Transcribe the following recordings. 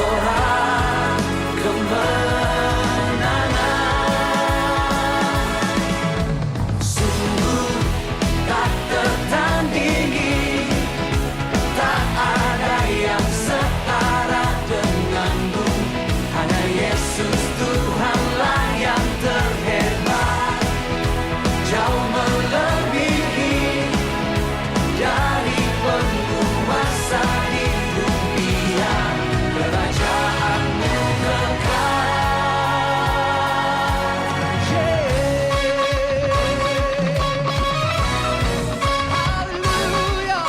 sorak kemenangan. Sungguh tak tertandingi, tak ada yang setara denganmu. Hanya Yesus Tuhanlah yang terhebat, jauh melebihi dari penguasa di dunia. Kerajaanmu kekal. Haleluya.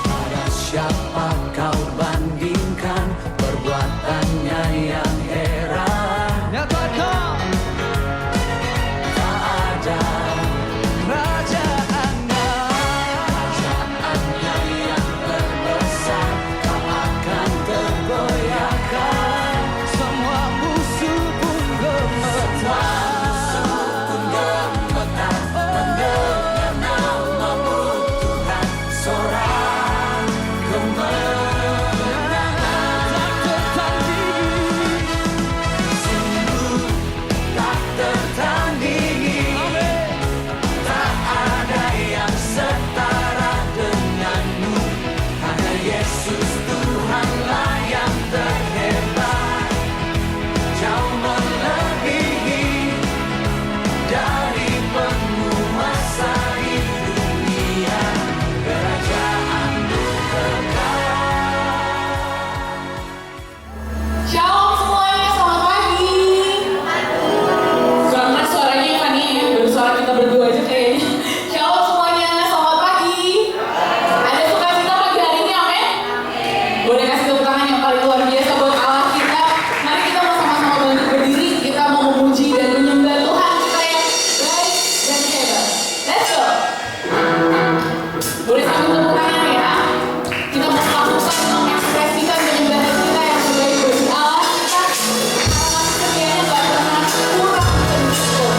Pada siapa kau bandingkan perbuatannya yang heran? Nyatakan tak ada kerajaannya yang terbesar, tak akan tergoyahkan. Semua musuh pun gemetar, mendengar namamu Tuhan. Sorak kemenangan tak tertandingi, sungguh tak tertandingi. Tak ada yang setara denganmu. Hanya Yesus Tuhanlah yang terhebat, jauh melebihi dari penguasa di dunia. Kerajaanmu kekal. Shalom semuanya, selamat pagi. Karena suaranya Fanny ya, baru suara kita berdua aja kayaknya. Shalom semuanya, selamat pagi. Ada sukacita pagi hari ini, amin? Boleh kasih tepuk tangan yang paling luar biasa buat Allah kita. Mari kita mau sama-sama bangkit berdiri, kita mau memuji dan menyembah Tuhan kita yang baik dan hebat. Let's go. Boleh sambil tepuk tangan ya. Kita mau lakukan mengekspresikan penyembahan kita yang terbaik bagi Allah kita. Karena setianya gak pernah kurang dan cukup.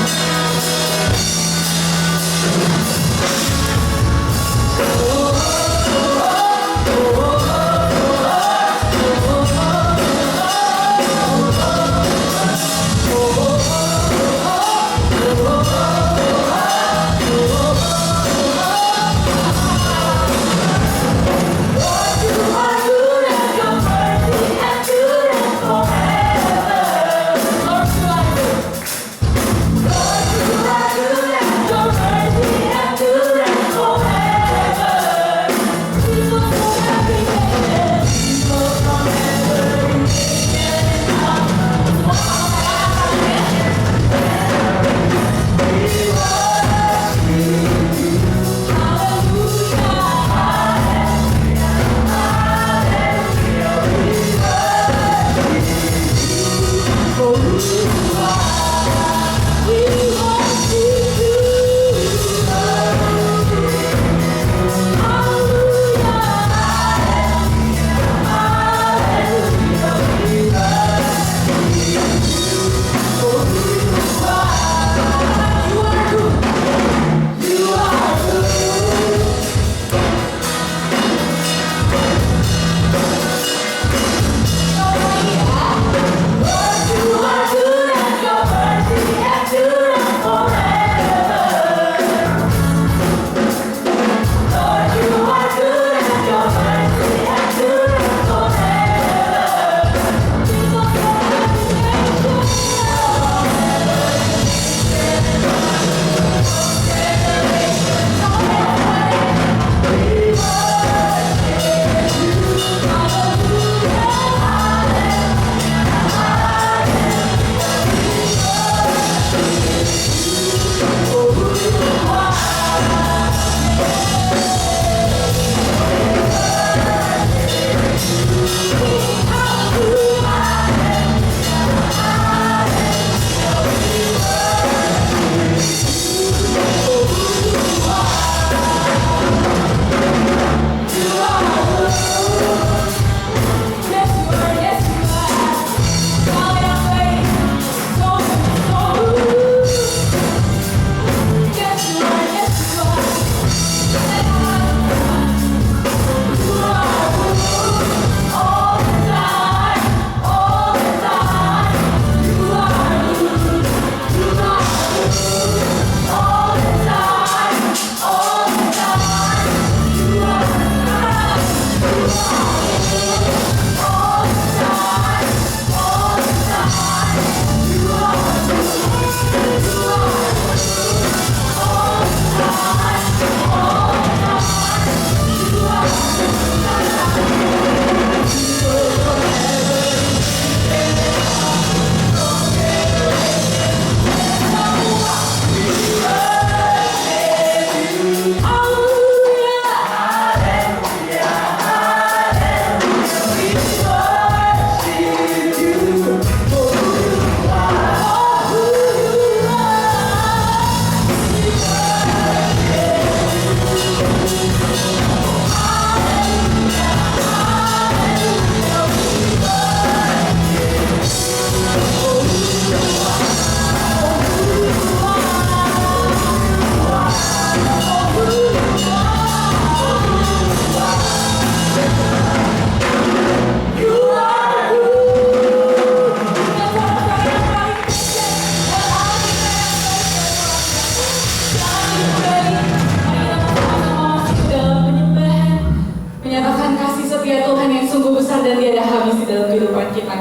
habis di dalam kehidupan kita.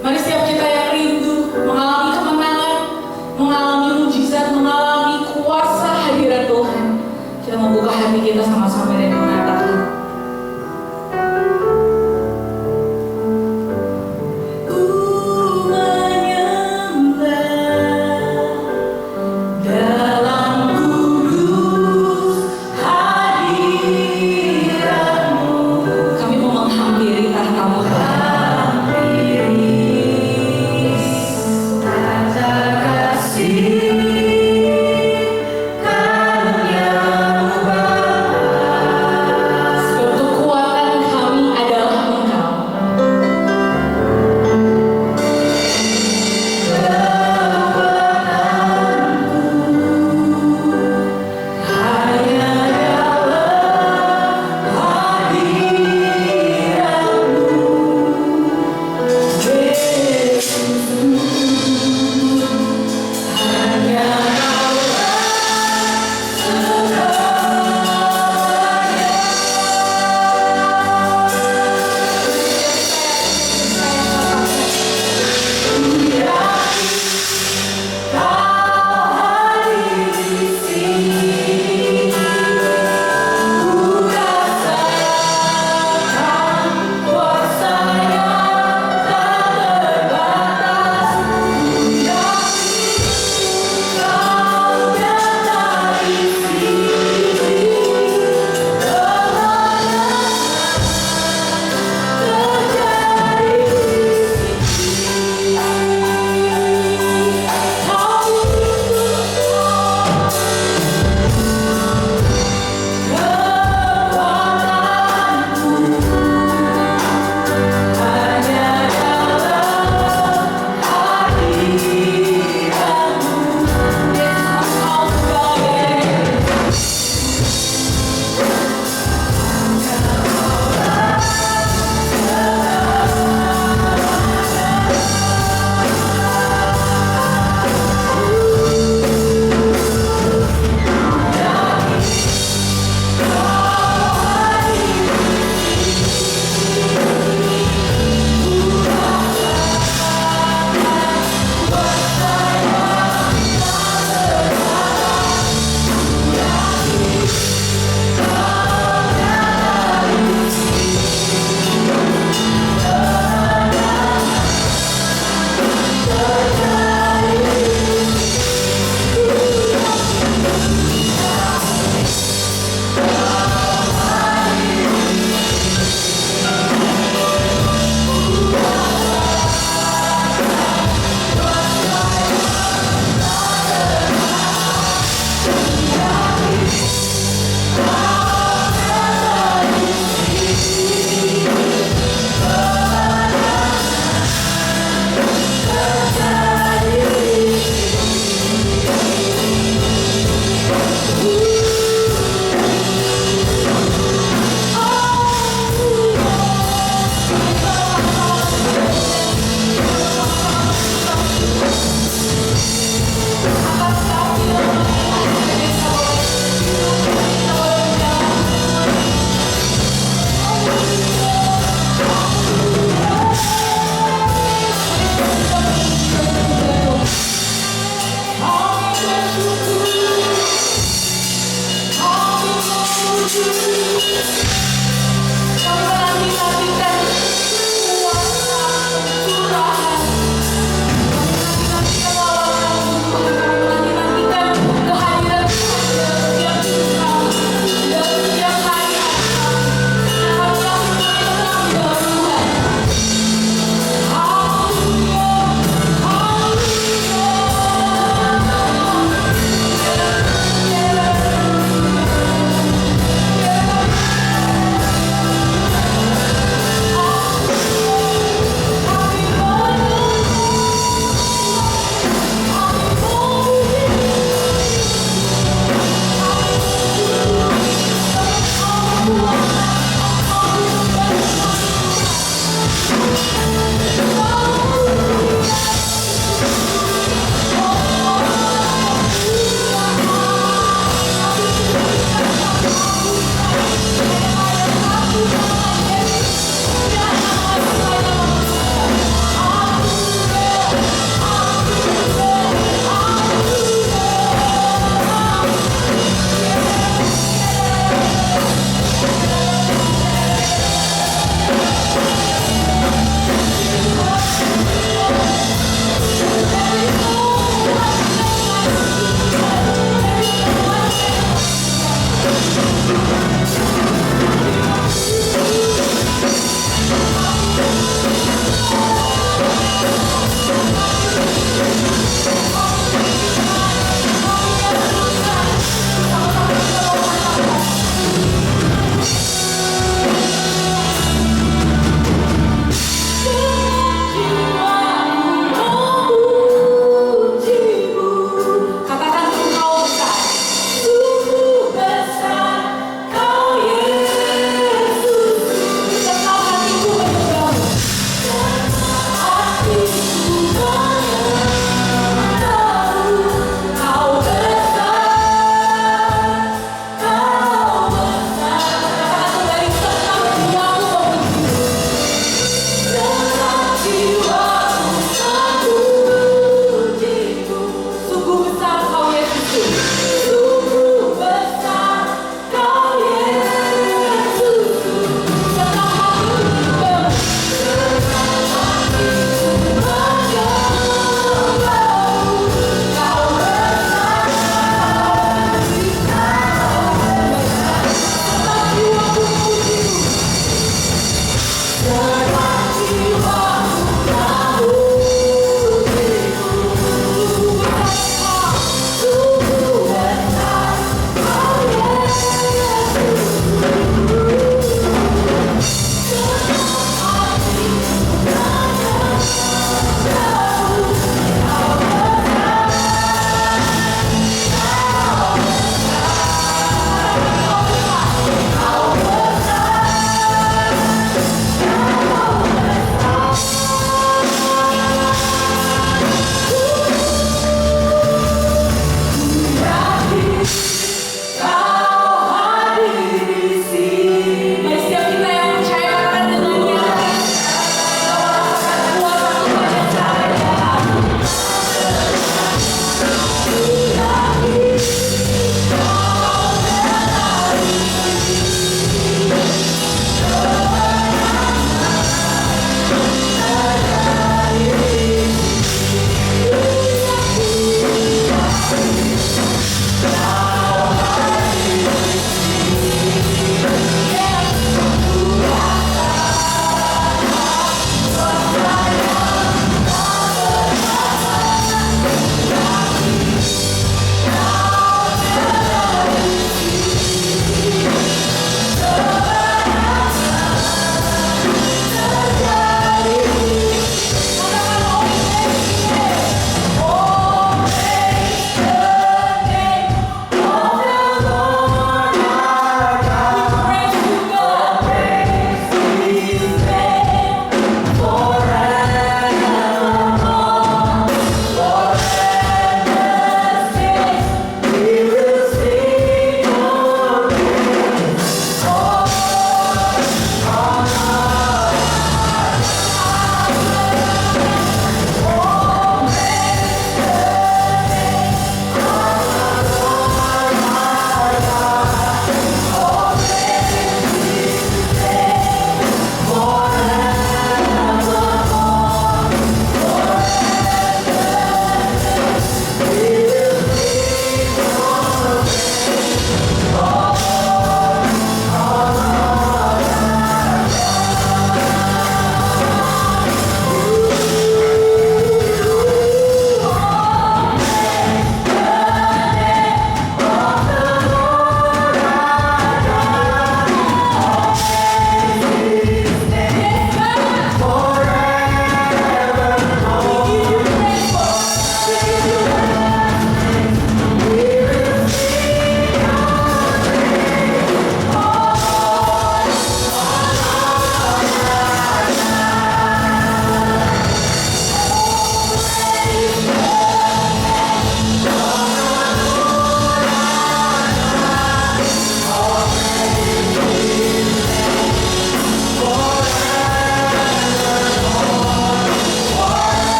Mari setiap kita yang rindu mengalami kemenangan, mengalami mujizat, mengalami kuasa hadirat Tuhan, kita membuka hati kita sama-sama dan mengatakan, kami mau menghampiri tahta-Mu Tuhan.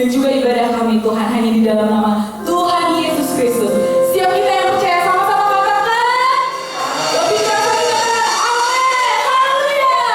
dan juga ibadah kami Tuhan hanya di dalam nama Tuhan Yesus Kristus. Setiap kita yang percaya sama-sama katakan, lebih keras lagi katakan, amin, haleluya.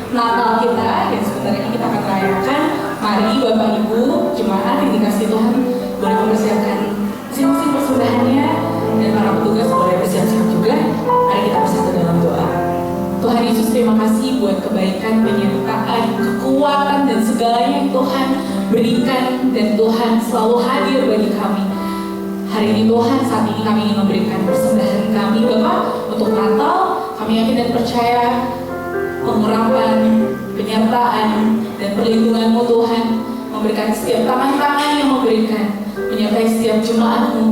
Natal kita, dan sebentar lagi kita akan merayakan. Mari Bapak Ibu jemaat yang dikasihi Tuhan boleh mempersiapkan masing-masing persembahannya, dan para petugas boleh bersiap-siap juga. Mari kita bersatu dalam doa. Tuhan Yesus, terima kasih buat kebaikan, penyertaan, kekuatan, dan segalanya yang Tuhan berikan, dan Tuhan selalu hadir bagi kami. Hari ini Tuhan, saat ini kami ingin memberikan persembahan kami Bapak untuk Natal. Kami yakin dan percaya pengurapan, penyertaan, dan perlindungan-Mu Tuhan memberikan setiap tangan-tangan yang memberikan, menyertai setiap jemaat-Mu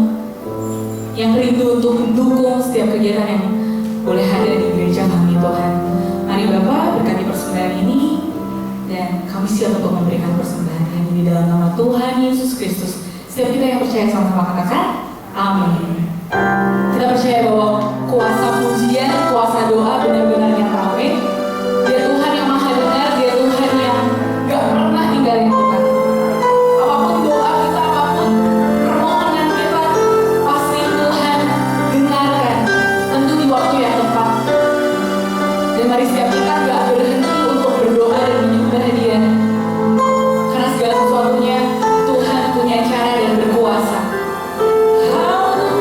yang rindu untuk mendukung setiap kegiatan yang boleh hadir di gereja kami Tuhan. Mari Bapak berkati persembahan ini, dan kami siap untuk memberikan persembahan ini di dalam nama Tuhan Yesus Kristus. Setiap kita yang percaya sama-sama katakan amin. Kita percaya bahwa kuasa pujian, kuasa doa benar-benar yang ramai. Dia Tuhan yang maha dengar, dia Tuhan yang gak pernah tinggalin kita. Apapun doa kita, apapun permohonan kita, pasti Tuhan dengarkan, tentu di waktu yang tepat. Dan mari setiap kita gak berhenti untuk berdoa dan menyembah Dia, karena segala sesuatunya Tuhan punya cara dan berkuasa. Haleluya.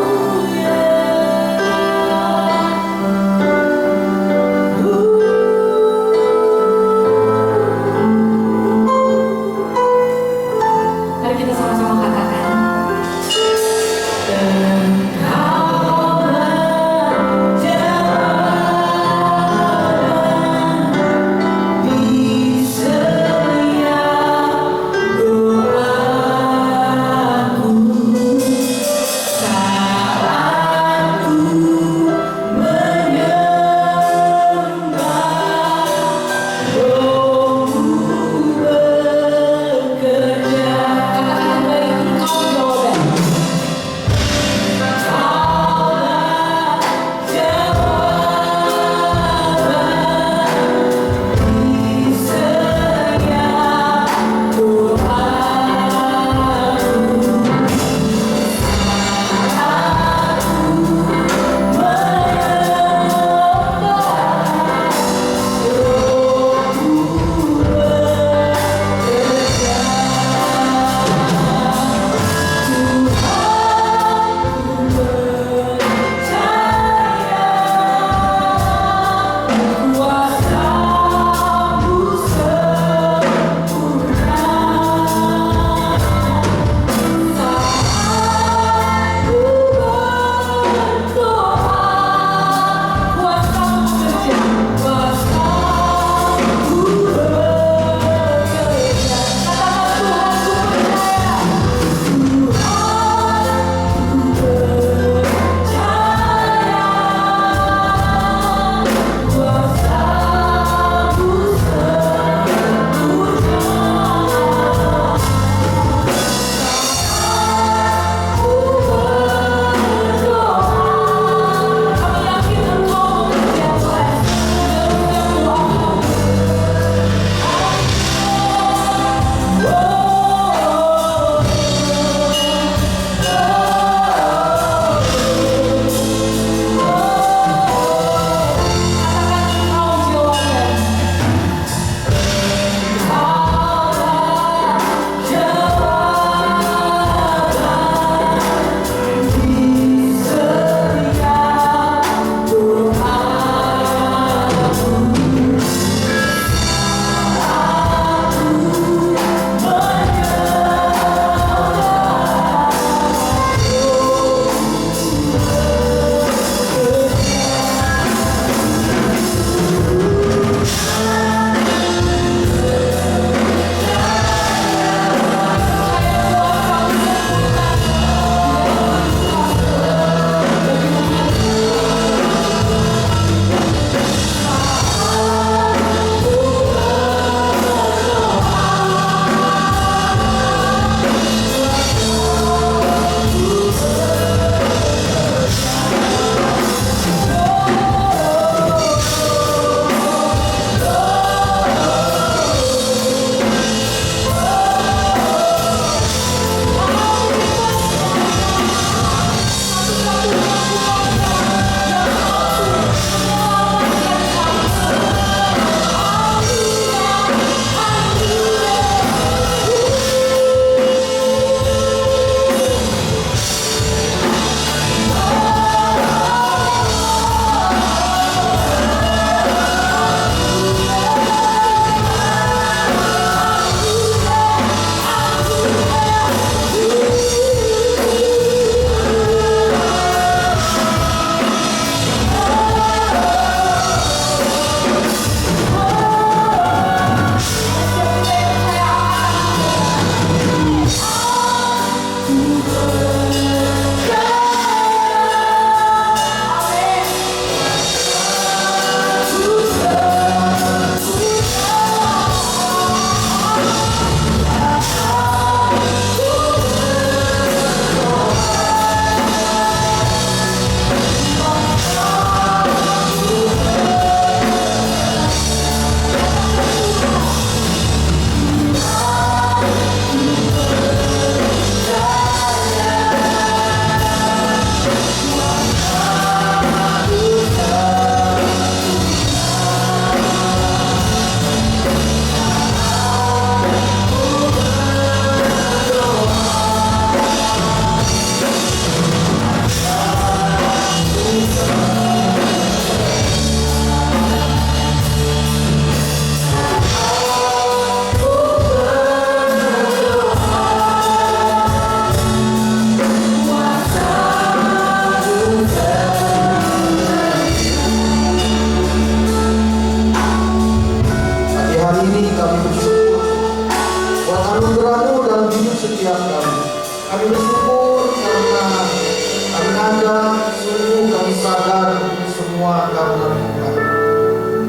saja sungguh kami sadar ini semua karena Tuhan.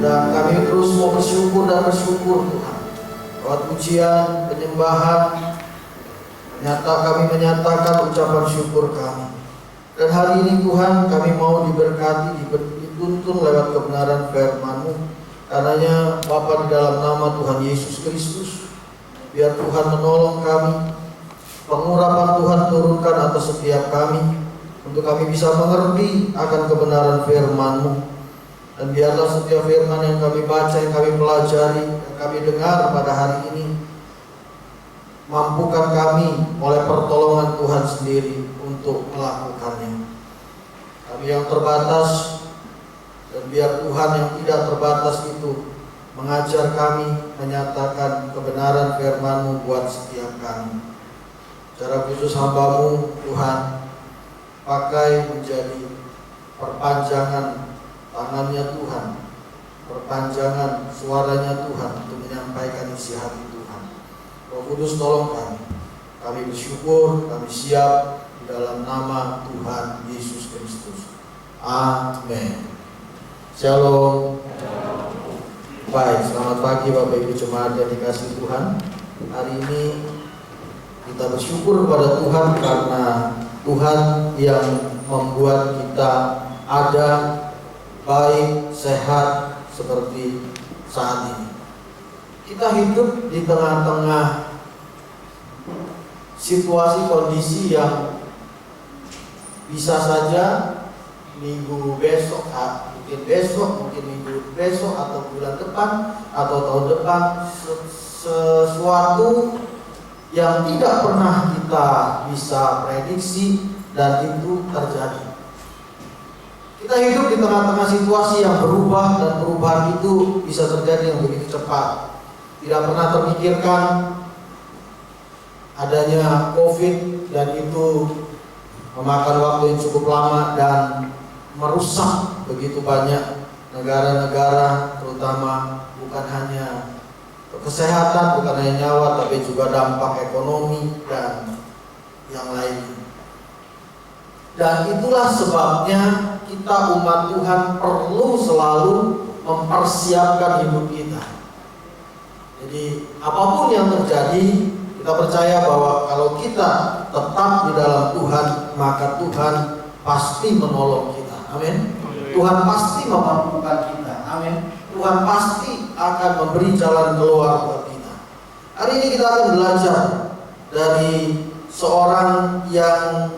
Dan kami terus mau bersyukur dan bersyukur Tuhan. Lewat pujian, penyembahan, kami menyatakan ucapan syukur kami. Dan hari ini Tuhan kami mau diberkati, dituntun lewat kebenaran firman-Mu. Karenanya Bapa, di dalam nama Tuhan Yesus Kristus, biar Tuhan menolong kami, pengurapan Tuhan turunkan atas setiap kami, untuk kami bisa mengerti akan kebenaran firman-Mu. Dan biarlah setiap firman yang kami baca, yang kami pelajari, yang kami dengar pada hari ini, mampukan kami oleh pertolongan Tuhan sendiri untuk melakukannya. Kami yang terbatas, dan biar Tuhan yang tidak terbatas itu mengajar kami, menyatakan kebenaran firman-Mu buat setiap kami. Secara khusus hamba-Mu Tuhan, pakai menjadi perpanjangan tangannya Tuhan, perpanjangan suaranya Tuhan untuk menyampaikan isi hati Tuhan. Roh Kudus tolong kami. Kami bersyukur, kami siap di dalam nama Tuhan Yesus Kristus. Amin. Shalom. Baik, selamat pagi Bapak Ibu Jemaat yang dikasihi Tuhan. Hari ini kita bersyukur kepada Tuhan karena Tuhan yang membuat kita ada baik, sehat seperti saat ini. Kita hidup di tengah-tengah situasi kondisi yang bisa saja minggu besok, mungkin minggu besok atau bulan depan atau tahun depan, sesuatu yang tidak pernah kita bisa prediksi dan itu terjadi. Kita hidup di tengah-tengah situasi yang berubah, dan perubahan itu bisa terjadi yang begitu cepat. Tidak pernah terpikirkan adanya COVID, dan itu memakan waktu yang cukup lama dan merusak begitu banyak negara-negara, terutama bukan hanya kesehatan, bukan hanya nyawa, tapi juga dampak ekonomi dan yang lainnya. Dan itulah sebabnya kita umat Tuhan perlu selalu mempersiapkan hidup kita. Jadi apapun yang terjadi, kita percaya bahwa kalau kita tetap di dalam Tuhan, maka Tuhan pasti menolong kita. Amin. Tuhan pasti memampukan kita. Amin. Tuhan pasti akan memberi jalan keluar buat kita. Hari ini kita akan belajar dari seorang yang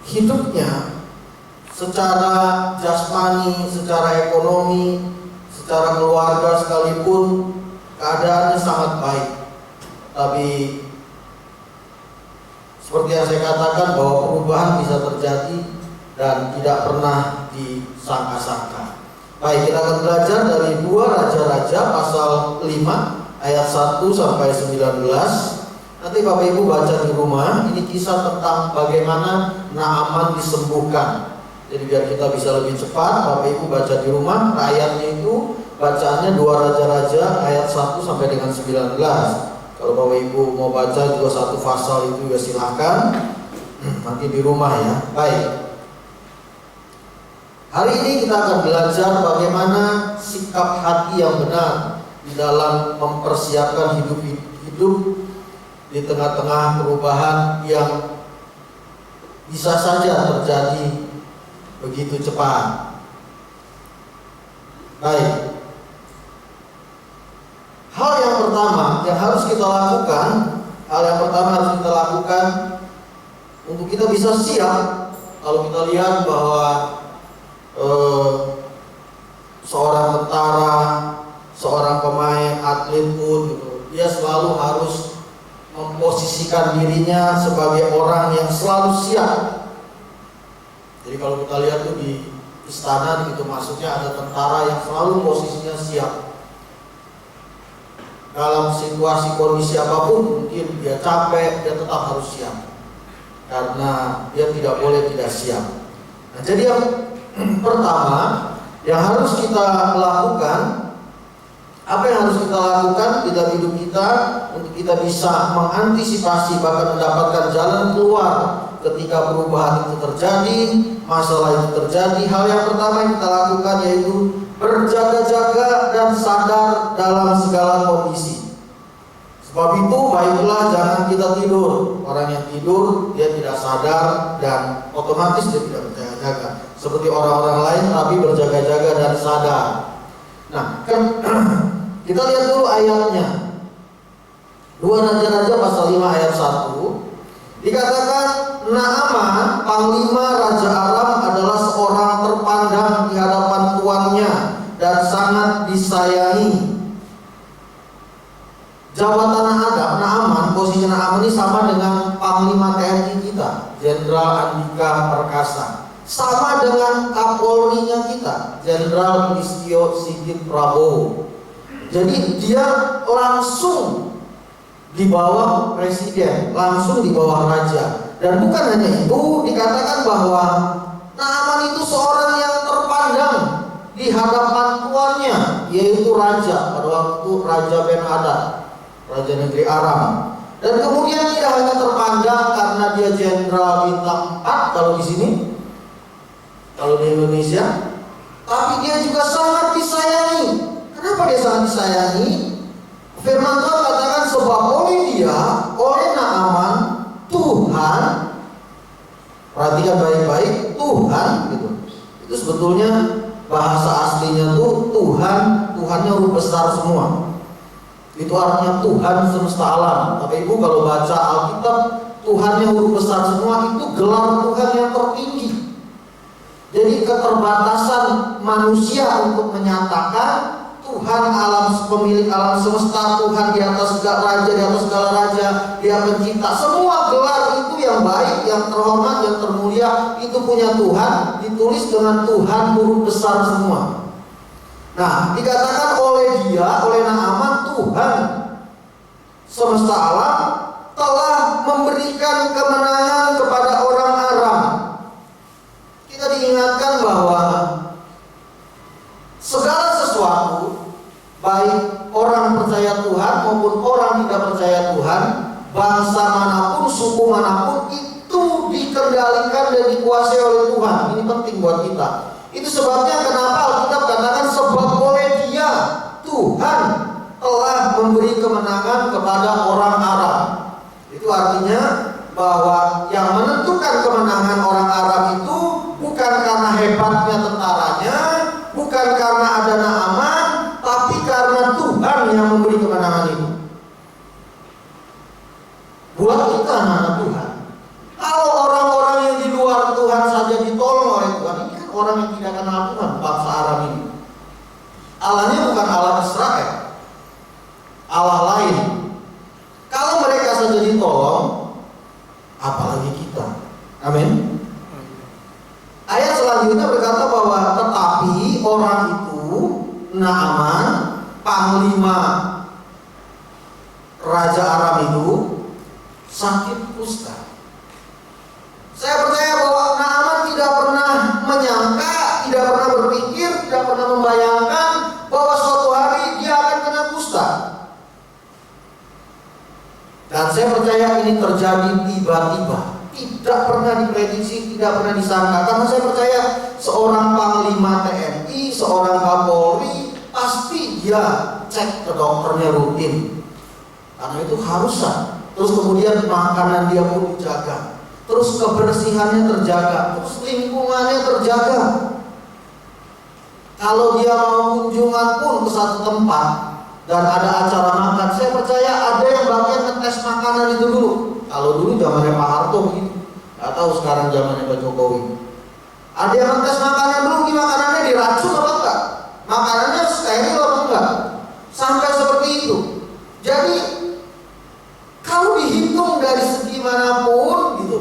hidupnya secara jasmani, secara ekonomi, secara keluarga sekalipun keadaannya sangat baik. Tapi seperti yang saya katakan bahwa perubahan bisa terjadi dan tidak pernah disangka-sangka. Baik, kita akan belajar dari 2 Raja-Raja pasal 5 ayat 1 sampai 19. Nanti Bapak Ibu baca di rumah. Ini kisah tentang bagaimana Naaman disembuhkan. Jadi biar kita bisa lebih cepat, Bapak Ibu baca di rumah. Ayatnya itu bacaannya 2 Raja-Raja ayat 1 sampai dengan 19. Kalau Bapak Ibu mau baca juga satu pasal itu juga silahkan. Nanti di rumah ya. Baik. Hari ini kita akan belajar bagaimana sikap hati yang benar di dalam mempersiapkan hidup di tengah-tengah perubahan yang bisa saja terjadi begitu cepat. Baik. Hal yang pertama yang harus kita lakukan, untuk kita bisa siap. Kalau kita lihat bahwa seorang tentara, seorang pemain, atlet pun gitu, dia selalu harus memposisikan dirinya sebagai orang yang selalu siap. Jadi kalau kita lihat tuh di istana gitu, maksudnya ada tentara yang selalu posisinya siap. Dalam situasi kondisi apapun, mungkin dia capek, dia tetap harus siap, karena dia tidak boleh tidak siap. Nah, jadi yang pertama yang harus kita lakukan, apa yang harus kita lakukan di dalam hidup kita untuk kita bisa mengantisipasi bahkan mendapatkan jalan keluar ketika perubahan itu terjadi, masalah itu terjadi, hal yang pertama yang kita lakukan yaitu berjaga-jaga dan sadar dalam segala kondisi. Sebab itu baiklah jangan kita tidur. Orang yang tidur dia tidak sadar dan otomatis dia tidak berjaga-jaga. Seperti orang-orang lain tapi berjaga-jaga dan sadar. Nah, kan kita lihat dulu ayatnya. 2 Raja-Raja pasal 5 ayat 1 dikatakan Naaman, panglima Raja Aram adalah seorang terpandang di hadapan tuannya dan sangat disayangi. Jabatan Naaman, posisi Naaman ini sama dengan panglima TNI kita, Jenderal Andika Perkasa. Sama dengan Kapolri-nya kita, Jenderal Listio Sigit Prabowo. Jadi dia langsung di bawah presiden, langsung di bawah raja. Dan bukan hanya itu, dikatakan bahwa Naaman itu seorang yang terpandang di hadapan tuannya, yaitu raja, pada waktu Raja Ben-Hadad, raja negeri Aram. Dan kemudian tidak hanya terpandang karena dia jenderal bintang 4 kalau di sini, kalau di Indonesia, tapi dia juga sangat disayangi. Kenapa dia sangat disayangi? Firman Tuhan katakan sebab oleh dia, oleh Naaman, Tuhan, perhatikan baik-baik, Tuhan gitu. Itu sebetulnya bahasa aslinya tuh Tuhan, Tuhannya huruf besar semua. Itu artinya Tuhan semesta alam. Tapi Ibu kalau baca Alkitab, Tuhannya huruf besar semua itu gelar Tuhan yang tertinggi. Jadi keterbatasan manusia untuk menyatakan Tuhan alam, pemilik alam semesta, Tuhan di atas segala raja, di atas segala raja, Dia pencipta. Semua gelar itu yang baik, yang terhormat, yang termulia itu punya Tuhan, ditulis dengan Tuhan huruf besar semua. Nah, dikatakan oleh dia, oleh Naaman, Tuhan semesta alam telah memberikan kemenangan kepada orang Aram. Kita diingatkan bahwa segala sesuatu, baik orang percaya Tuhan maupun orang tidak percaya Tuhan, bangsa manapun, suku manapun, itu dikendalikan dan dikuasai oleh Tuhan. Ini penting buat kita. Itu sebabnya kenapa Alkitab katakan sebab oleh dia, Tuhan telah memberi kemenangan kepada orang Aram. Itu artinya bahwa yang menentukan kemenangan orang Aram itu bukan karena hebatnya tentaranya, bukan karena ada Naaman, tapi karena Tuhan yang memberi kemenangan itu. Buat kita anak Tuhan, kalau orang-orang yang di luar Tuhan saja ditolong oleh Tuhan, ini kan orang yang tidak kenal Tuhan, bangsa Aram ini. Allahnya bukan Allah Israel, Allah lain. Kalau mereka saja ditolong, apalagi kita. Amin. Ayat selanjutnya berkata bahwa tetapi orang itu, Naaman, panglima Raja Aram itu sakit kusta. Saya percaya bahwa Naaman tidak pernah menyangka, tidak pernah berpikir, tidak pernah membayangkan bahwa suatu hari dia akan kena kusta. Dan saya percaya ini terjadi tiba-tiba, tidak pernah diprediksi, tidak pernah disangka. Karena saya percaya seorang panglima TNI, seorang Kapolri, pasti dia cek ke dokternya rutin. Karena itu harusan. Terus kemudian makanan dia pun dijaga, terus kebersihannya terjaga, terus lingkungannya terjaga. Kalau dia mau kunjungan pun ke satu tempat dan ada acara makan, saya percaya ada yang bagian ngetes makanan itu dulu. Kalau dulu zamannya Pak Harto gitu, nggak tahu sekarang zamannya Pak Jokowi. Ada yang ngetes makanan dulu, ini makanannya diracun apa enggak, makanannya steril apa enggak, sampai seperti itu. Jadi kalau dihitung dari segi manapun gitu,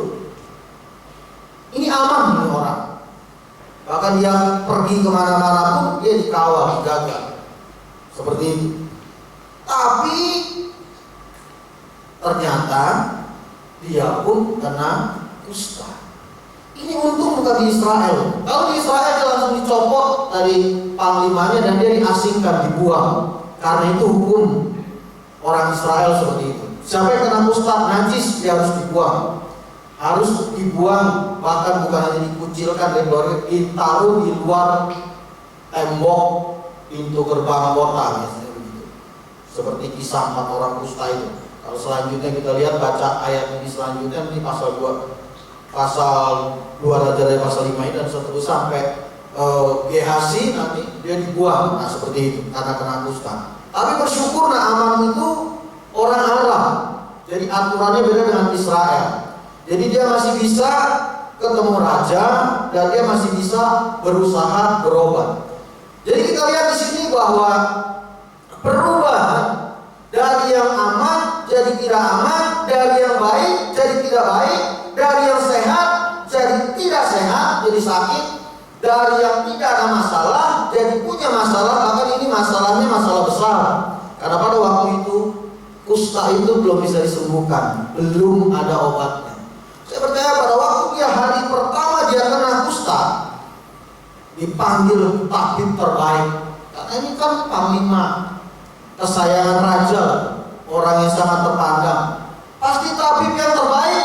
ini aman nih orang. Bahkan dia pergi kemana-mana pun dia dikawal, dijaga, seperti itu. Tapi ternyata dia pun kena kusta. Ini untung bukan di Israel. Kalau di Israel dia langsung dicopot dari panglimanya dan dia diasingkan, dibuang. Karena itu hukum orang Israel seperti itu. Siapa yang kena kusta najis dia harus dibuang. harus dibuang, bahkan bukan hanya dikucilkan dari keluarga, ditaruh di luar tembok pintu gerbang kota, biasanya begitu. Seperti kisah 4 orang kusta itu. Kalau selanjutnya kita lihat, baca ayat ini selanjutnya, ini pasal 2 Raja dari pasal 5 ini dan seterusnya sampai Gehazi nanti dia dibuang. Nah seperti itu karena kena kusta. Tapi bersyukur Naaman itu orang Aram, jadi aturannya beda dengan Israel. Jadi dia masih bisa ketemu raja dan dia masih bisa berusaha berobat. Jadi kita lihat di sini bahwa perubahan dari yang aman jadi tidak aman, dari yang baik jadi tidak baik, dari yang sehat jadi tidak sehat, jadi sakit, dari yang tidak ada masalah jadi punya masalah, bahkan ini masalahnya masalah besar. Karena pada waktu itu kusta itu belum bisa disembuhkan, belum ada obatnya. Saya percaya pada waktu dia hari pertama dia kena kusta, dipanggil tabib terbaik. Karena ini kan panglima kesayangan raja, orang yang sangat terpandang. Pasti tabib yang terbaik,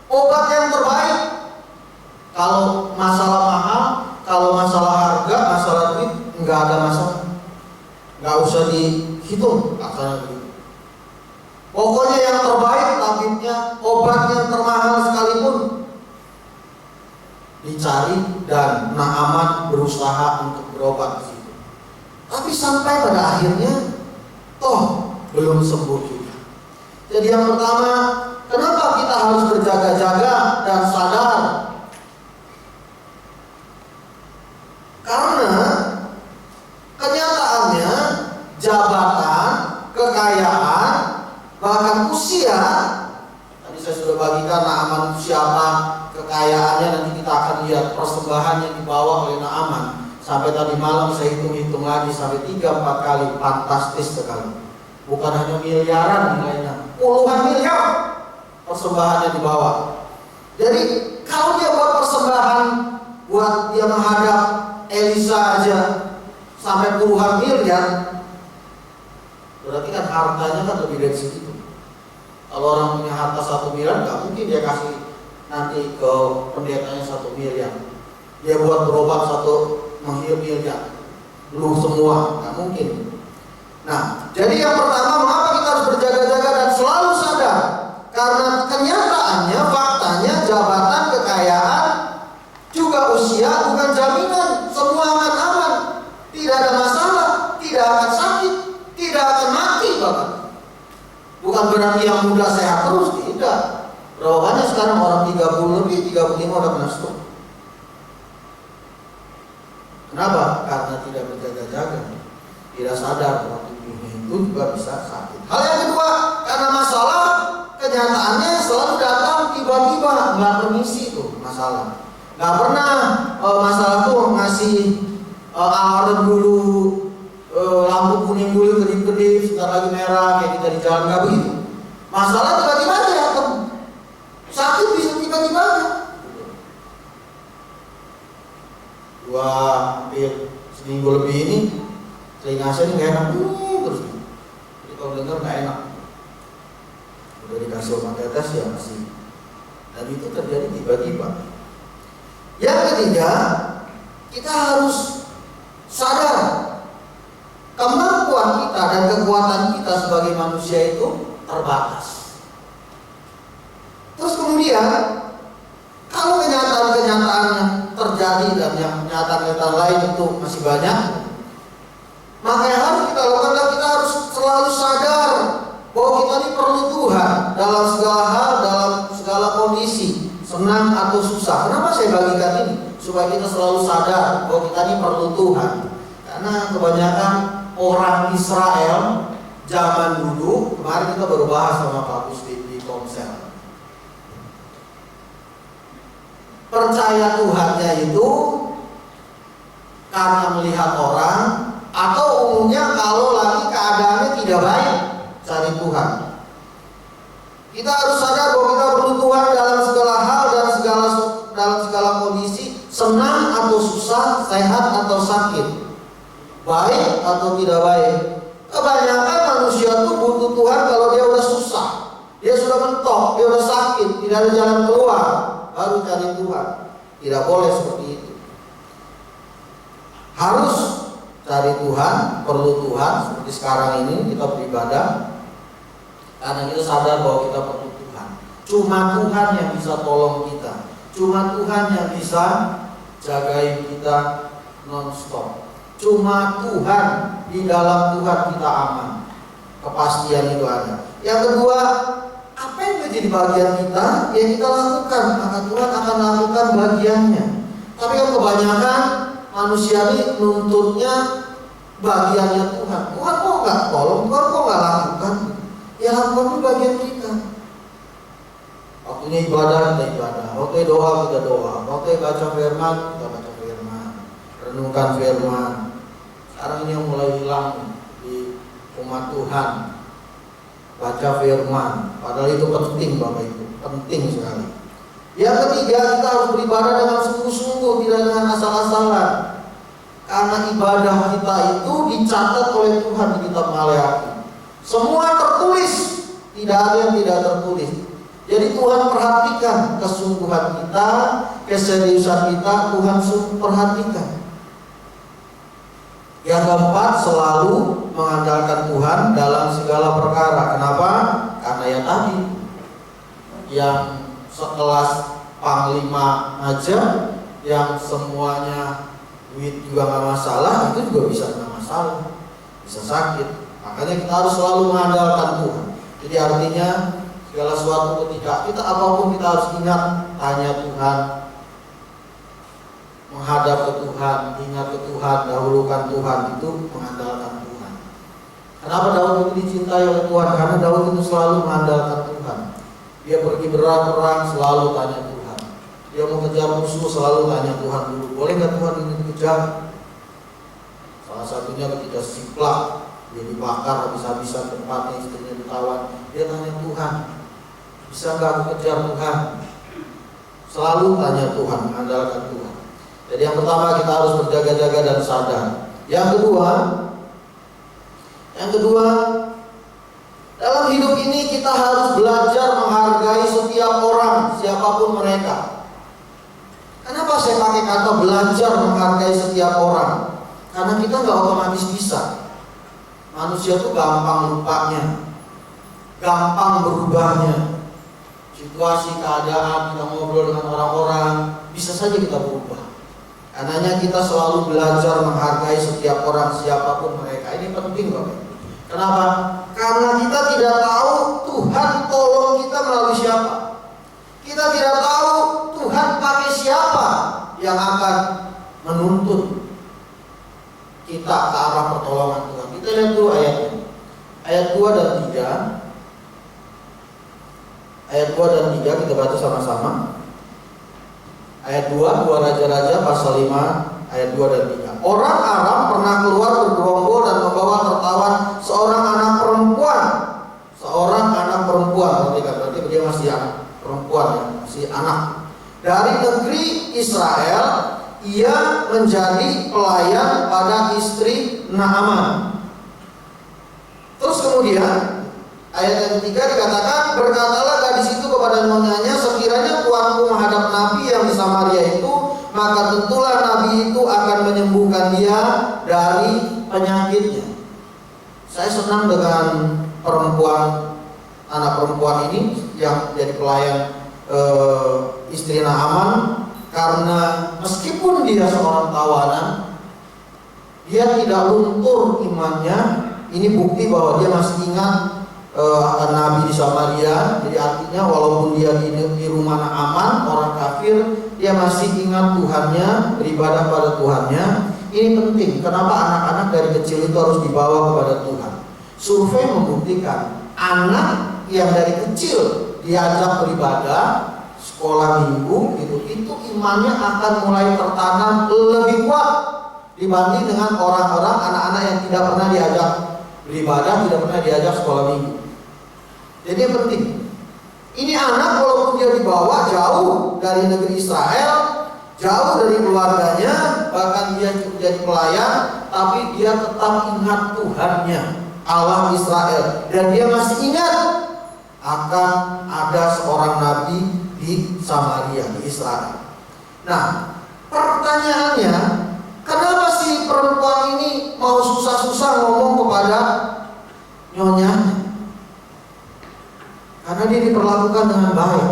obat yang terbaik. Kalau masalah mahal, kalau masalah harga, masalah duit, nggak ada masalah, nggak usah dihitung katanya begitu. Pokoknya yang terbaik tabibnya, obat yang termahal sekalipun dicari, dan Naaman berusaha untuk berobat di situ. Tapi sampai pada akhirnya toh belum sembuh juga. Jadi yang pertama, kenapa kita harus berjaga-jaga dan sadar? Karena kenyataannya jabatan, kekayaan, bahkan usia, tadi saya sudah bagikan Naaman itu siapa, kekayaannya, nanti kita akan lihat persembahan yang dibawa oleh Naaman. Sampai tadi malam saya hitung-hitung lagi sampai 3-4 kali, fantastis sekali. Bukan hanya miliaran nilainya, puluhan miliar persembahan yang dibawa. Jadi kalau dia buat persembahan buat dia menghadap Elisa aja sampai puluhan miliar, berarti kan hartanya kan lebih dari segitu. Kalau orang punya harta 1 miliar, nggak mungkin dia kasih nanti ke pendetanya 1 miliar. Dia buat berobat 1 miliar, belum semua, nggak mungkin. Nah, jadi yang pertama, mengapa kita harus berjaga-jaga dan selalu sadar? Karena kenyataannya, faktanya, jabatan, kekayaan, juga usia bukan jaminan semua akan aman. Tidak ada masalah, tidak akan sakit, tidak akan mati bahkan. Bukan berarti yang muda sehat terus, tidak. Berapa banyak sekarang orang 30 lebih, 35 udah kena stroke. Kenapa? Karena tidak berjaga-jaga, tidak sadar bahwa tubuhnya itu juga bisa sakit. Hal yang kedua, karena masalah kenyataannya selalu datang tiba-tiba, nggak permisi tuh masalah. Nggak pernah masalah tuh ngasih alarm dulu, lampu kuning dulu kedip-kedip, sebentar lagi merah, kayak kita di jalan, nggak begitu. Masalah tiba-tiba aja datang, sakit bisa tiba-tiba aja. Hampir seminggu lebih ini telinga saya nggak enak terus. Jadi kalau dengar nggak enak. Udah dikasih obat tetes ya masih. Dan itu terjadi tiba-tiba. Yang ketiga, kita harus sadar kemampuan kita dan kekuatan kita sebagai manusia itu terbatas. Terus kemudian, kalau kenyataan-kenyataan yang terjadi dan yang kenyataan-kenyataan lain itu masih banyak, maka yang harus kita lakukan adalah kita harus selalu sadar bahwa kita ini perlu Tuhan dalam segala hal, dalam segala kondisi, senang atau susah. Kenapa saya bagikan ini? Supaya kita selalu sadar bahwa kita ini perlu Tuhan. Karena kebanyakan orang Israel zaman dulu, kemarin kita baru bahas sama Pak Gus di Komsel, percaya Tuhannya itu karena melihat orang, atau umumnya kalau lagi keadaannya tidak baik, cari Tuhan. Kita harus sadar bahwa kita perlu Tuhan dalam segala hal dan dalam segala kondisi, senang atau susah, sehat atau sakit, baik atau tidak baik. Kebanyakan manusia tuh butuh Tuhan kalau dia udah susah, Dia sudah mentok, dia sudah sakit, tidak ada jalan keluar, baru cari Tuhan. Tidak boleh seperti itu. Harus cari Tuhan, perlu Tuhan. Seperti sekarang ini kita beribadah karena kita sadar bahwa kita perlu Tuhan. Cuma Tuhan yang bisa tolong kita. Cuma Tuhan yang bisa jagain kita non-stop. Cuma Tuhan, di dalam Tuhan kita aman. Kepastian itu ada. Yang kedua, apa yang menjadi bagian kita, yang kita lakukan, maka Tuhan akan lakukan bagiannya. Tapi kan kebanyakan manusia ini nuntutnya bagiannya Tuhan. Tuhan kok nggak tolong, Tuhan kok nggak lakukan? Ya lakukan itu bagian kita. Waktunya ibadah kita ibadah, waktunya doa kita doa, waktunya baca firman kita baca firman, renungkan firman. Sekarang ini yang mulai hilang di umat Tuhan, baca firman. Padahal itu penting Bapak Ibu, penting sekali. Yang ketiga, kita harus beribadah dengan sungguh-sungguh, tidak dengan asal-asalan. Karena ibadah kita itu dicatat oleh Tuhan di kitab Maleakhi. Semua tertulis, tidak ada yang tidak tertulis. Jadi Tuhan perhatikan kesungguhan kita, keseriusan kita, Tuhan perhatikan. Yang keempat, selalu mengandalkan Tuhan dalam segala perkara. Kenapa? Karena ya tadi, yang sekelas panglima aja, yang semuanya duit juga nggak masalah, itu juga bisa nggak masalah, bisa sakit. Makanya kita harus selalu mengandalkan Tuhan. Jadi artinya segala sesuatu ketika kita apapun kita harus ingat, tanya Tuhan, menghadap ke Tuhan, ingat ke Tuhan, dahulukan Tuhan, itu mengandalkan Tuhan. Kenapa Daud itu dicintai oleh Tuhan? Karena Daud itu selalu mengandalkan Tuhan. Dia pergi berperang selalu tanya Tuhan. Dia mau kejar musuh selalu tanya Tuhan dulu. Boleh nggak Tuhan ini dikejar? Salah satunya ketika Siklak dia dibakar habis-habisan tempatnya, istrinya ditawan. Dia tanya Tuhan, bisa nggak aku kejar Tuhan? Selalu tanya Tuhan, mengandalkan Tuhan. Jadi yang pertama kita harus berjaga-jaga dan sadar. Yang kedua, dalam hidup ini kita harus belajar menghargai setiap orang, siapapun mereka. Kenapa saya pakai kata belajar menghargai setiap orang? Karena kita nggak otomatis bisa. Manusia tuh gampang lupanya, gampang berubahnya. Situasi, keadaan, kita ngobrol dengan orang-orang, bisa saja kita berubah. Karenanya kita selalu belajar menghargai setiap orang, siapapun mereka. Ini penting Bapak. Kenapa? Karena kita tidak tahu Tuhan tolong kita melalui siapa. Kita tidak tahu Tuhan pakai siapa yang akan menuntut kita ke arah pertolongan Tuhan. Kita lihat dulu ayatnya. Ayat 2 dan 3. Ayat 2 dan 3 kita baca sama-sama. Ayat 2 Raja-Raja pasal 5 ayat 2 dan 3. Orang Aram pernah keluar bergerombol dan membawa tertawan seorang anak perempuan. Seorang anak perempuan, berarti dia masih anak perempuan ya, masih anak. Dari negeri Israel, ia menjadi pelayan pada istri Naaman. Terus kemudian ayat yang ketiga dikatakan, berkatalah gadis itu kepada nyonyanya, sekiranya tuanku menghadap nabi yang di Samaria itu, maka tentulah nabi itu akan menyembuhkan dia dari penyakitnya. Saya senang dengan anak perempuan ini yang jadi pelayan istri Naaman, karena meskipun dia seorang tawanan, dia tidak luntur imannya. Ini bukti bahwa dia masih ingat akan nabi di Samaria. Jadi artinya walaupun dia di rumah Naaman, orang kafir, dia masih ingat Tuhannya, beribadah pada Tuhannya. Ini penting. Kenapa anak-anak dari kecil itu harus dibawa kepada Tuhan? Survei membuktikan anak yang dari kecil diajak beribadah, sekolah minggu itu imannya akan mulai tertanam lebih kuat dibanding dengan orang-orang anak-anak yang tidak pernah diajak beribadah, tidak pernah diajak sekolah minggu. Jadi yang penting, ini anak walaupun dia dibawa jauh dari negeri Israel, jauh dari keluarganya, bahkan dia jadi pelayan, tapi dia tetap ingat Tuhannya, Allah Israel, dan dia masih ingat akan ada seorang nabi di Samaria, di Israel. Nah, pertanyaannya, kenapa si perempuan ini mau susah-susah ngomong kepada nyonyanya? Karena dia diperlakukan dengan baik,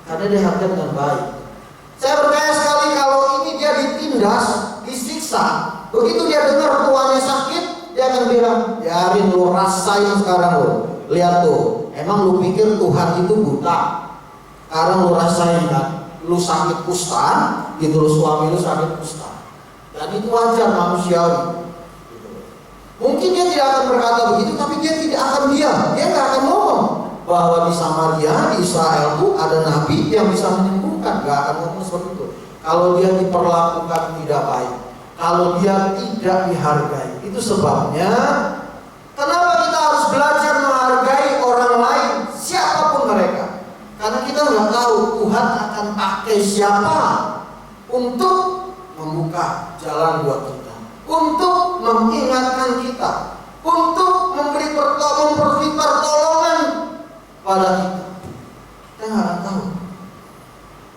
karena dia dihargai dengan baik. Saya percaya sekali kalau ini dia ditindas, disiksa, begitu dia dengar tuannya sakit, dia akan bilang, biarin lu rasain sekarang lu. Lihat tuh, emang lu pikir Tuhan itu buta? Sekarang lu rasain kan, lu sakit kusta, gitu, lu suami lu sakit kusta. Dan itu wajar, manusiawi. Gitu. Mungkin dia tidak akan berkata begitu, tapi dia tidak akan diam, dia nggak akan ngomong bahwa di Samaria, di Israel itu ada nabi yang bisa menyembuhkan. Gak akan ngomong seperti itu. Kalau dia diperlakukan tidak baik, kalau dia tidak dihargai, itu sebabnya kenapa kita harus belajar menghargai orang lain, siapapun mereka. Karena kita nggak tahu Tuhan akan pakai siapa untuk membuka jalan buat kita, untuk mengingatkan kita, untuk memberi pertolongan pada kita. Kita nggak akan tahu.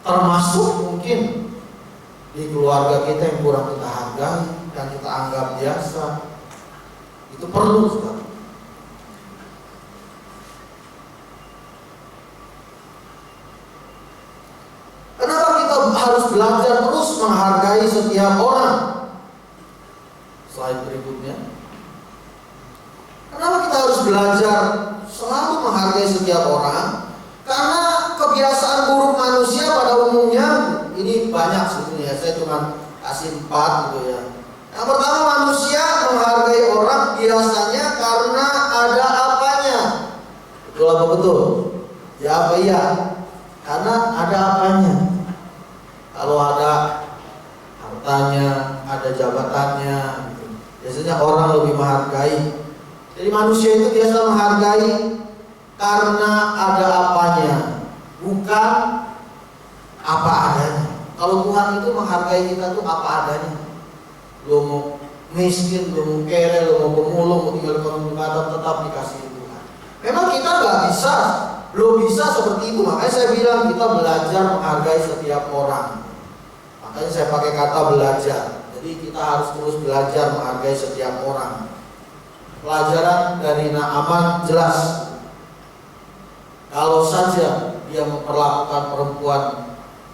Termasuk mungkin di keluarga kita yang kurang kita hargai dan kita anggap biasa. Itu perlu sekali. Kenapa kita harus belajar terus menghargai setiap orang? Slide berikutnya. Kenapa kita harus belajar selalu menghargai setiap orang? Karena kebiasaan buruk manusia pada umumnya, ini banyak sebetulnya, saya cuma kasih 4 gitu ya. Yang pertama, manusia menghargai orang biasanya karena ada apanya. Betul apa betul? Ya apa iya? Karena ada apanya. Kalau ada hartanya, ada jabatannya, gitu. Biasanya orang lebih menghargai. Jadi manusia itu biasa menghargai karena ada apanya, bukan apa adanya. Kalau Tuhan itu menghargai kita tuh apa adanya. Lo mau miskin, lo mau kere, lo mau pemulung, mau tinggal di kampung tetap dikasih Tuhan. Memang kita nggak bisa, belum bisa seperti itu. Makanya saya bilang kita belajar menghargai setiap orang. Makanya saya pakai kata belajar. Jadi kita harus terus belajar menghargai setiap orang. Pelajaran dari Naaman jelas. Kalau saja dia memperlakukan perempuan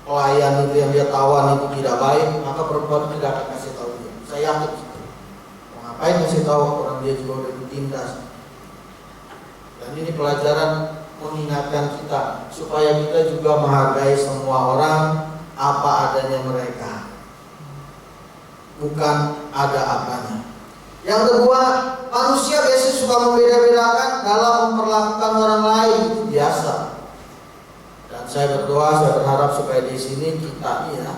pelayan itu yang dia tawan itu tidak baik, maka perempuan tidak akan kasih tahu dia. Saya yakin itu. Ngapain kasih tahu orang dia juga udah ditindas. Dan ini pelajaran mengingatkan kita supaya kita juga menghargai semua orang apa adanya mereka, bukan ada apanya. Yang kedua, manusia biasanya suka membeda-bedakan dalam memperlakukan orang lain, itu biasa. Dan saya berdoa, saya berharap supaya di sini kita ini ya,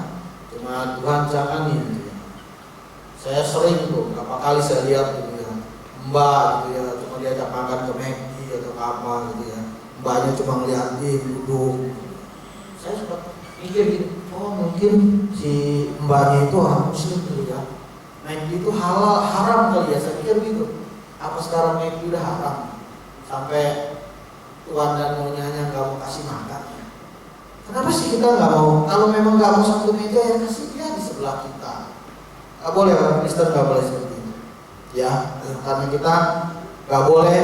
cuma Tuhan jangan ini. Saya sering tuh, berapa kali saya lihat gitu ya, mbak gitu ya, cuma diajak makan ke McD atau apa gitu ya, mbaknya cuma ngeliatin duduk. Saya sempat mikir gitu, oh mungkin si mbaknya itu orang Muslim gitu ya. McD itu halal, haram kali ya, saya pikir gitu. Apa sekarang McD udah haram? Sampai tuan dan nyonyanya nggak mau kasih makan. Kenapa sih kita nggak mau? Kalau memang nggak mau satu meja ya kasih dia di sebelah kita. Nggak boleh, orang Kristen nggak boleh seperti itu. Ya, karena kita nggak boleh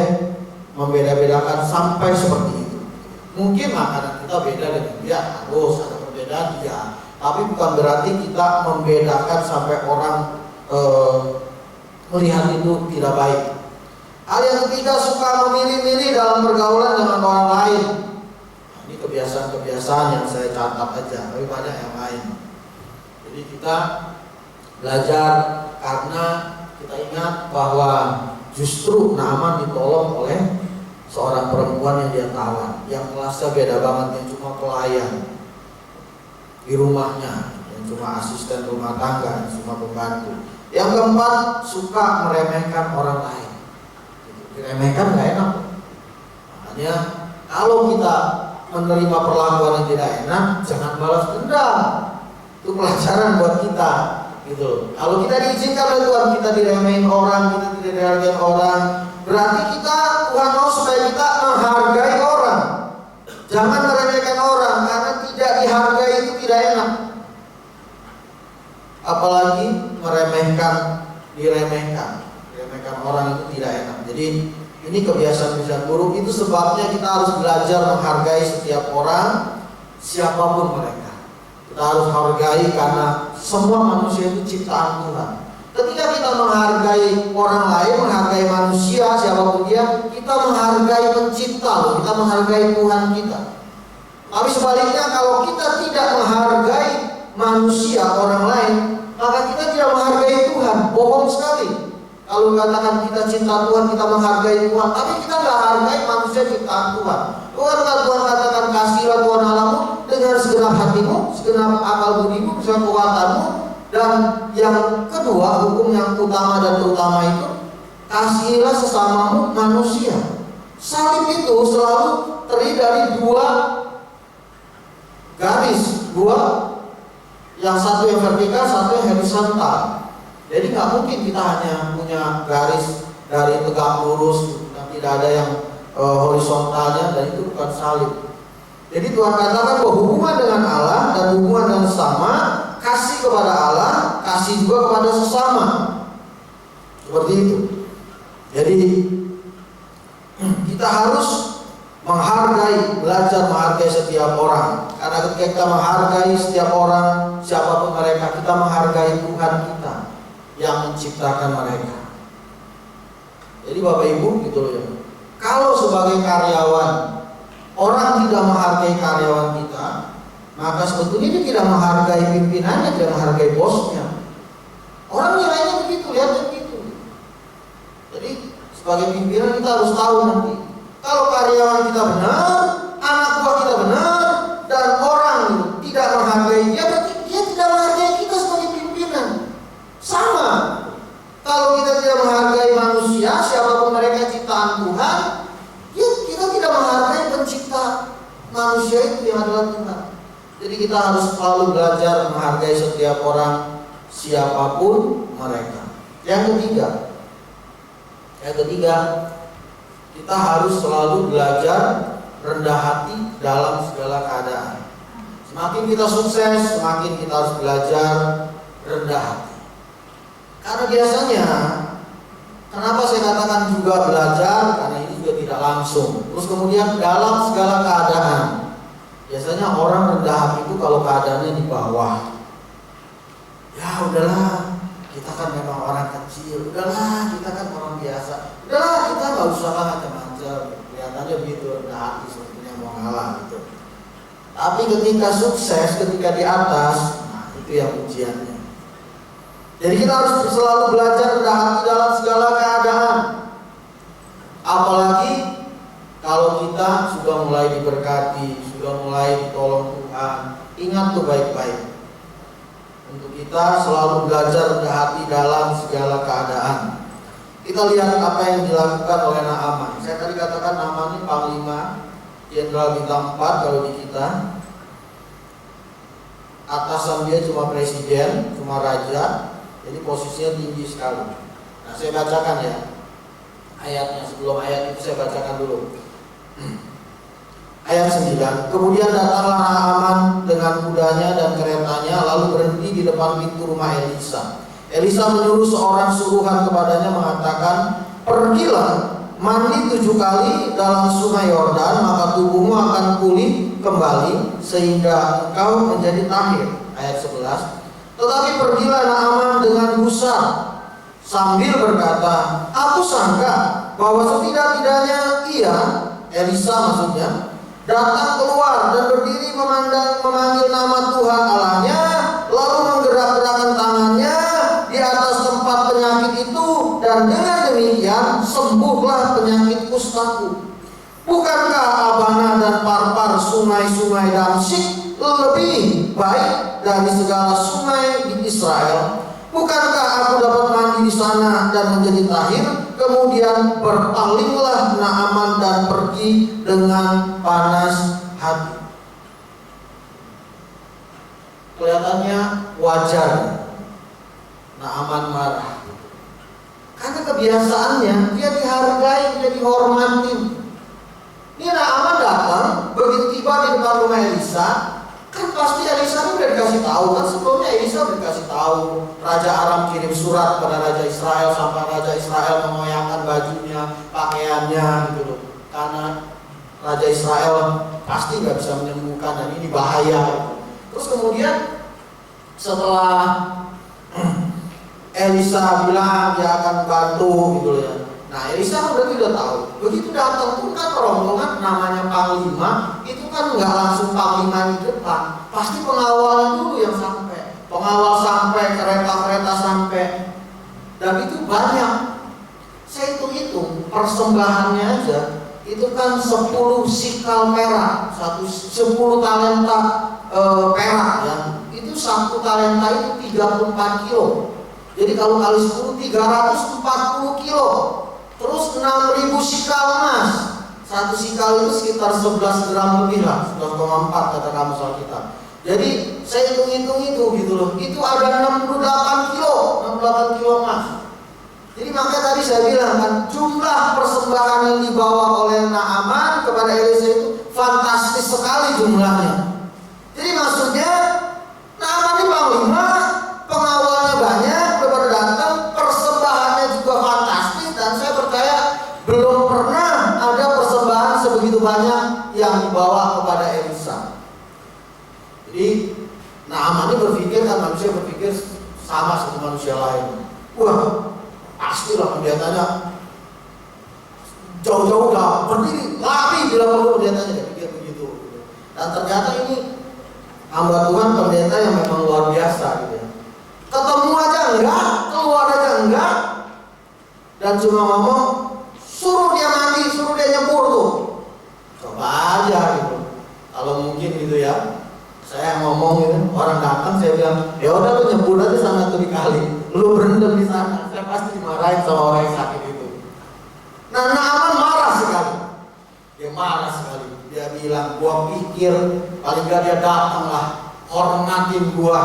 membeda-bedakan sampai seperti itu. Mungkin makanan kita beda dengan dia, harus ada perbedaan dia. Tapi bukan berarti kita membedakan sampai orang melihat itu tidak baik. Hal yang ketiga, suka memilih-milih dalam pergaulan dengan orang lain. Nah, ini kebiasaan-kebiasaan yang saya catat aja, tapi banyak yang lain. Jadi kita belajar karena kita ingat bahwa justru Naaman ditolong oleh seorang perempuan yang dia tawan, yang kelasnya beda banget, yang cuma pelayan di rumahnya, yang cuma asisten rumah tangga, yang cuma pembantu. Yang keempat, suka meremehkan orang lain. Diremehkan nggak enak. Makanya kalau kita menerima perlakuan yang tidak enak, jangan balas dendam. Itu pelajaran buat kita, gitu. Kalau kita diizinkan oleh Tuhan, kita diremehin orang, kita tidak dihargai orang, berarti kita Tuhan mau supaya kita menghargai orang. Jangan meremehkan orang, karena tidak dihargai itu tidak enak. Apalagi diremehkan orang itu tidak enak. Jadi ini kebiasaan-kebiasaan buruk. Itu sebabnya kita harus belajar menghargai setiap orang, siapapun mereka. Kita harus hargai karena semua manusia itu ciptaan Tuhan. Ketika kita menghargai orang lain, menghargai manusia siapapun dia, kita menghargai pencipta, kita menghargai Tuhan kita. Tapi sebaliknya, kalau kita tidak menghargai manusia orang lain, maka kita tidak menghargai Tuhan. Bohong sekali kalau katakan kita cinta Tuhan, kita menghargai Tuhan, tapi kita nggak hargai manusia ciptaan Tuhan. Bukankah Tuhan katakan, kasihlah Tuhan Allahmu dengan segenap hatimu, segenap akal budimu, segenap kekuatanmu. Dan yang kedua, hukum yang utama dan terutama itu, kasihilah sesamamu manusia. Salib itu selalu terdiri dari dua garis, yang satu yang vertikal, satu yang horizontal. Jadi nggak mungkin kita hanya punya garis dari tegak lurus, dan tidak ada yang horizontalnya, dan itu bukan salib. Jadi Tuhan katakan bahwa hubungan dengan Allah dan hubungan dengan sesama, kasih kepada Allah, kasih juga kepada sesama. Seperti itu. Jadi kita harus belajar menghargai setiap orang. Karena ketika kita menghargai setiap orang, siapapun mereka, kita menghargai Tuhan kita yang menciptakan mereka. Jadi Bapak Ibu gitu loh ya. Kalau sebagai karyawan orang tidak menghargai karyawan kita, maka sebetulnya dia tidak menghargai pimpinannya, tidak menghargai bosnya. Orang nilainya begitu, lihatnya begitu. Jadi sebagai pimpinan kita harus tahu nanti, kalau karyawan kita benar, anak buah kita benar, dan orang tidak menghargai dia, berarti dia tidak menghargai kita sebagai pimpinan. Sama, kalau kita tidak menghargai manusia, siapapun mereka ciptaan Tuhan, ya kita tidak menghargai pencipta manusia itu yang adalah Tuhan. Jadi kita harus selalu belajar menghargai setiap orang, siapapun mereka. Yang ketiga, kita harus selalu belajar rendah hati dalam segala keadaan. Semakin kita sukses, semakin kita harus belajar rendah hati. Karena biasanya, kenapa saya katakan juga belajar? Karena ini juga tidak langsung. Terus kemudian dalam segala keadaan, biasanya orang rendah hati itu kalau keadaannya di bawah. Ya udahlah, kita kan memang orang kecil. Udahlah, kita kan orang biasa. Udahlah, kita nggak usah lah macam-macam. Kelihatannya begitu rendah hati, sepertinya mau ngalah gitu. Tapi ketika sukses, ketika di atas, nah itu yang ujiannya. Jadi kita harus selalu belajar rendah hati dalam segala keadaan. Apalagi kalau kita sudah mulai diberkati, sudah mulai ditolong Tuhan. Ingat tuh baik-baik, untuk kita selalu belajar rendah hati dalam segala keadaan. Kita lihat apa yang dilakukan oleh Naaman. Saya tadi katakan Naaman ini panglima jenderal bintang 4 kalau di kita. Atasan dia cuma presiden, cuma raja. Jadi posisinya tinggi sekali. Nah saya bacakan ya ayatnya. Sebelum ayat itu saya bacakan dulu. Ayat 9. Kemudian datanglah Naaman dengan kudanya dan keretanya, lalu berhenti di depan pintu rumah Elisa. Elisa menyuruh seorang suruhan kepadanya mengatakan, pergilah, mandi 7 kali dalam sungai Yordan, maka tubuhmu akan pulih kembali sehingga engkau menjadi tahir. Ayat 11. Tetapi pergilah Naaman dengan gusar sambil berkata, aku sangka bahwa setidak-tidaknya ia, Elisa maksudnya, datang keluar dan berdiri memanggil nama Tuhan Allahnya, lalu menggerak-gerakkan tangannya di atas tempat penyakit itu, dan dengan demikian sembuhlah penyakit kustaku. Bukankah Abana dan Parpar, sungai-sungai Damsyik, lebih baik dari segala sungai di Israel? Bukankah aku dapat mandi di sana dan menjadi tahir? Kemudian berpalinglah Naaman dan pergi dengan panas hati. Kelihatannya wajar Naaman marah, karena kebiasaannya dia dihargai, dia dihormati. Ini Naaman datang, begitu tiba dikasih tahu kan, sebelumnya Elisa udah dikasih tahu. Raja Aram kirim surat kepada Raja Israel sampai Raja Israel mengoyakkan bajunya, pakaiannya gitu loh. Karena Raja Israel pasti nggak bisa menyembuhkan dan ini bahaya. Terus kemudian setelah Elisa bilang dia akan bantu gitu loh ya. Nah Elisa kan berarti udah tahu. Begitu datang pun kan rombongan namanya panglima, itu kan nggak langsung panglima di depan, pasti pengawal dulu yang sampai. Pengawal sampai, kereta-kereta sampai, dan itu banyak. Saya hitung persembahannya aja, itu kan 10 sikal perak, 10 talenta perak ya. Itu 1 talenta itu 34 kilo. Jadi kalau kali 10 340 kilo. Terus 6.000 sikal emas. 1 sikal itu sekitar 11 gram lebih lah, 11,4 kata kamu soal kita. Jadi saya hitung-hitung itu gitu loh. Itu ada 68 kilo emas. Jadi maka tadi saya bilang kan, jumlah persembahan yang dibawa oleh Naaman kepada Elisa itu fantastis sekali jumlahnya. Jadi maksudnya Naaman ini panglima, pengawalnya banyak, kepada datang, persembahannya juga fantastis, dan saya percaya belum pernah ada persembahan sebegitu banyak yang dibawa kepada Elisa. Jadi Naaman ini berpikir kan, manusia berpikir sama seperti manusia lain. Wah, pastilah pendetanya jauh-jauh dah berdiri lari bila perlu, pendetanya dia pikir begitu. Dan ternyata ini hamba Tuhan, pendeta yang memang luar biasa gitu ya. Ketemu aja enggak, keluar aja enggak, dan cuma ngomong suruh dia mandi, suruh dia nyebur tuh. Coba aja gitu. Kalau mungkin gitu ya, saya ngomong gitu, orang datang saya bilang, ya udah lu nyebur aja sana tuh dikali, lu berendam di sana, saya pasti dimarahin sama orang yang sakit itu. Nah Naaman marah sekali, dia marah sekali. Dia bilang, gua pikir paling gak dia datang lah, hormatin gua,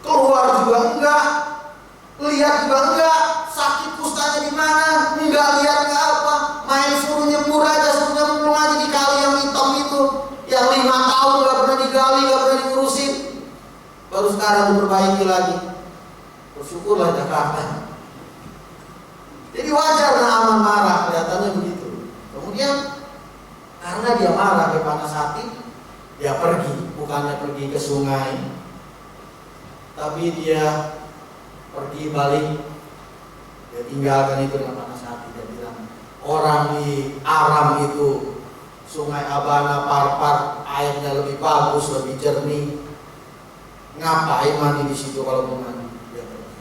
keluar juga enggak, lihat juga enggak, sakit kustanya di mana, enggak lihat enggak apa, main suruh nyebur aja, suruh nyemplung aja di kali yang hitam itu, yang 5 tahun enggak pernah digali, enggak pernah diurusin, baru sekarang diperbaiki lagi. Bersyukurlah Jakarta. Jadi wajar Naaman marah, kelihatannya begitu. Kemudian karena dia marah, dia panas hati, dia pergi, bukannya pergi ke sungai, tapi dia pergi balik. Dia tinggalkan itu dengan panas hati. Dia bilang, orang di Aram itu sungai Abana, Parpar, airnya lebih bagus, lebih jernih. Ngapain mandi di situ kalau mau mandi? Dia pergi.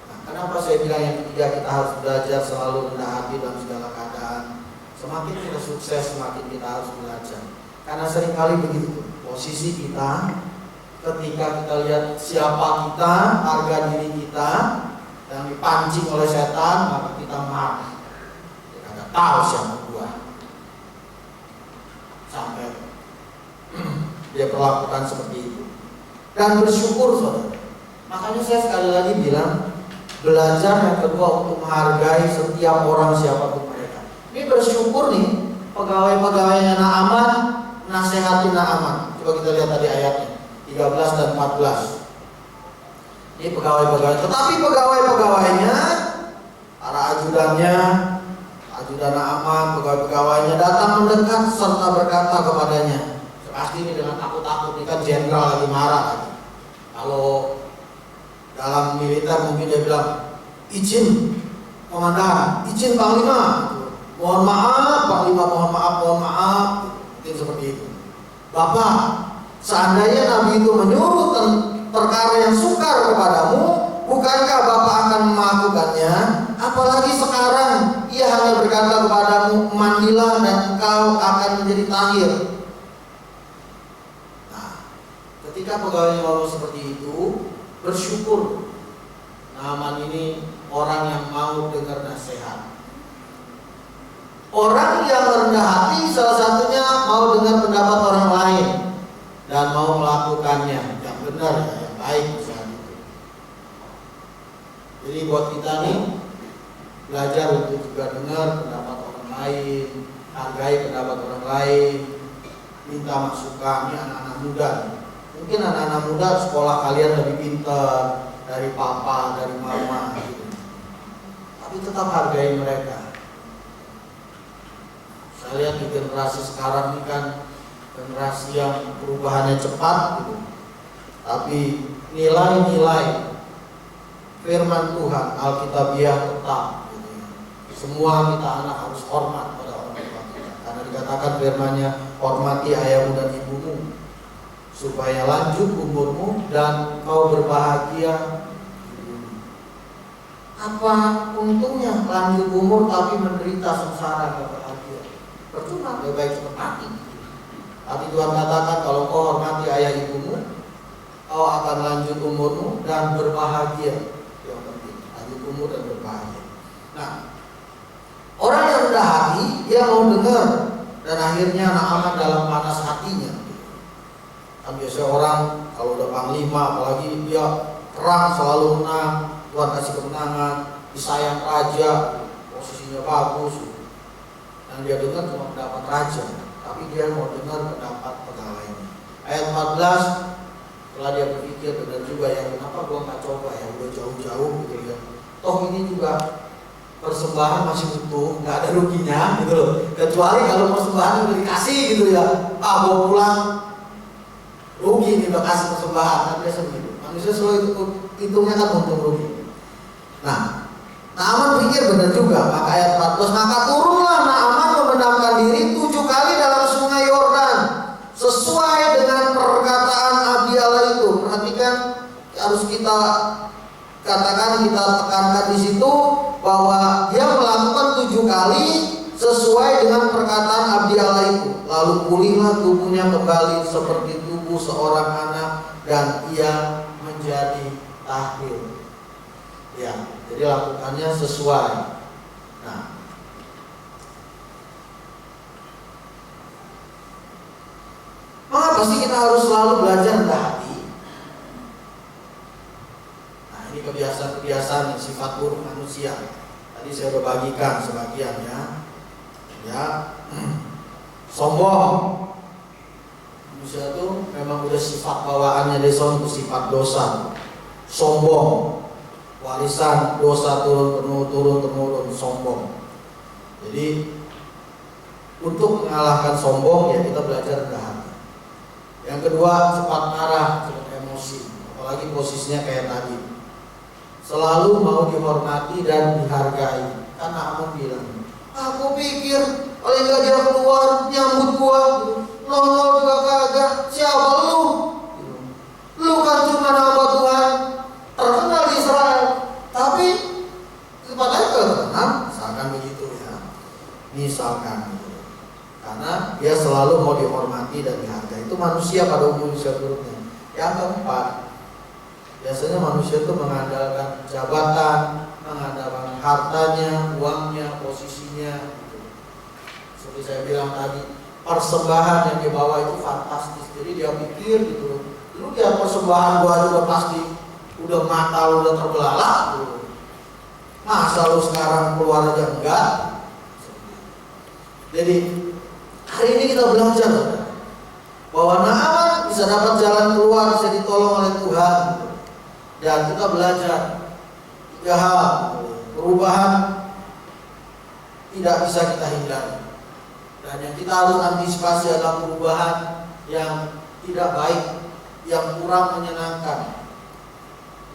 Nah, kenapa saya bilang yang ketiga, kita harus belajar selalu rendah hati dalam segala keadaan. Semakin kita sukses, semakin kita harus belajar. Karena seringkali begitu, posisi kita, ketika kita lihat siapa kita, harga diri kita yang dipancing oleh setan, maka kita marah. Kita nggak tahu siapa gua. Sampai dia perlakukan seperti itu. Dan bersyukur saudara. Makanya saya sekali lagi bilang, belajar yang kedua untuk menghargai setiap orang siapapun mereka. Ini bersyukur nih, pegawai-pegawainya Naaman nasihatin Naaman. Coba kita lihat tadi ayatnya 13 dan 14. Ini pegawai-pegawai, tetapi pegawai-pegawainya, para ajudannya, ajudan Naaman, pegawai-pegawainya datang mendekat serta berkata kepadanya. Pasti ini dengan takut-takut, ini kan jenderal lagi marah lagi. Kalau dalam militer mungkin dia bilang, izin komandan, izin panglima, mohon maaf panglima, mohon maaf, mungkin seperti itu. Bapak, seandainya Nabi itu menyuruh perkara yang sukar kepadamu, bukankah Bapak akan melakukannya? Apalagi sekarang ia hanya berkata kepadamu, mandilah dan engkau akan menjadi tahir. Nah, ketika pegawainya ngomong seperti itu, bersyukur Naaman ini orang yang mau dengar nasihat. Orang yang rendah hati salah satunya mau dengar pendapat orang lain dan mau melakukannya yang benar, yang baik saat itu. Jadi buat kita nih, belajar untuk juga dengar pendapat orang lain, hargai pendapat orang lain, minta masukan. Ini anak-anak muda. Mungkin anak-anak muda sekolah kalian lebih pintar dari papa, dari mama gitu. Tapi tetap hargai mereka. Saya lihat di generasi sekarang ini kan generasi yang perubahannya cepat gitu. Tapi nilai-nilai firman Tuhan, Alkitabiah tetap gitu ya. Semua kita anak harus hormat pada orang tua kita. Karena dikatakan firman-Nya, hormati ayahmu dan ibumu supaya lanjut umurmu dan kau berbahagia. Apa untungnya lanjut umur tapi menderita sengsara gak bahagia? Percuma, lebih baik cepat mati. Tapi Tuhan katakan kalau kau hormati ayah ibumu, kau akan lanjut umurmu dan berbahagia. Yang penting lanjut umur dan berbahagia. Nah, orang yang rendah hati dia mau dengar dan akhirnya naaman dalam panas hatinya. Kan biasanya orang kalau udah panglima apalagi dia perang selalu menang, Tuhan kasih kemenangan, disayang raja, posisinya bagus, dan dia dengar cuma pendapat raja, tapi dia mau dengar pendapat pegawainya. Ayat 14, setelah dia berpikir benar juga ya, kenapa gua nggak coba ya, udah jauh-jauh gitu ya. Toh ini juga persembahan masih utuh, nggak ada ruginya gitu loh. Kecuali kalau persembahan udah dikasih gitu ya, gua pulang rugi nih udah kasih persembahan, kan biasa begitu. Manusia selalu hitungnya kan untung rugi. Nah, Naaman pikir benar juga, maka ayat 14, maka turunlah Naaman membenamkan diri 7 kali dalam sungai Yordan, sesuai dengan perkataan Abiala itu. Perhatikan, harus kita katakan, kita tekankan di situ bahwa dia melakukan 7 kali sesuai dengan perkataan Abiala itu. Lalu pulihlah tubuhnya kembali seperti tubuh seorang anak dan ia menjadi tahir. Ya, jadi lakukannya sesuai. Nah, mengapa sih kita harus selalu belajar rendah hati? Nah, ini kebiasaan-kebiasaan sifat buruk manusia. Tadi saya udah bagikan sebagian ya. Sombong. Manusia itu memang udah sifat bawaannya dari sono itu sifat dosa. Sombong. Warisan dosa turun temurun sombong. Jadi untuk mengalahkan sombong ya kita belajar rendah hati. Yang kedua, cepat marah, cepat emosi, apalagi posisinya kayak tadi. Selalu mau dihormati dan dihargai. Kan Naaman bilang, aku pikir paling gak dia keluar nyambut gua, nongol juga kagak. Siapa lu? Lu kan cuma hamba Tuhan, terkenal di Israel. Tapi kepadanya terkenal, misalkan begitu ya. Misalkan gitu. Karena dia selalu mau dihormati dan dihargai. Itu manusia pada umumnya seluruhnya. Yang keempat, biasanya manusia itu mengandalkan jabatan, mengandalkan hartanya, uangnya, posisinya gitu. Seperti saya bilang tadi, persembahan yang dibawa itu fantastis. Jadi dia pikir gitu, lu lihat persembahan gua juga pasti udah mata lu udah terbelalak gitu. Masa lu sekarang keluar aja enggak? Jadi hari ini kita belajar bahwa Naaman bisa dapat jalan keluar, bisa ditolong oleh Tuhan gitu. Dan kita belajar 3 hal. Perubahan tidak bisa kita hindari. Dan yang kita harus antisipasi adalah perubahan yang tidak baik, yang kurang menyenangkan.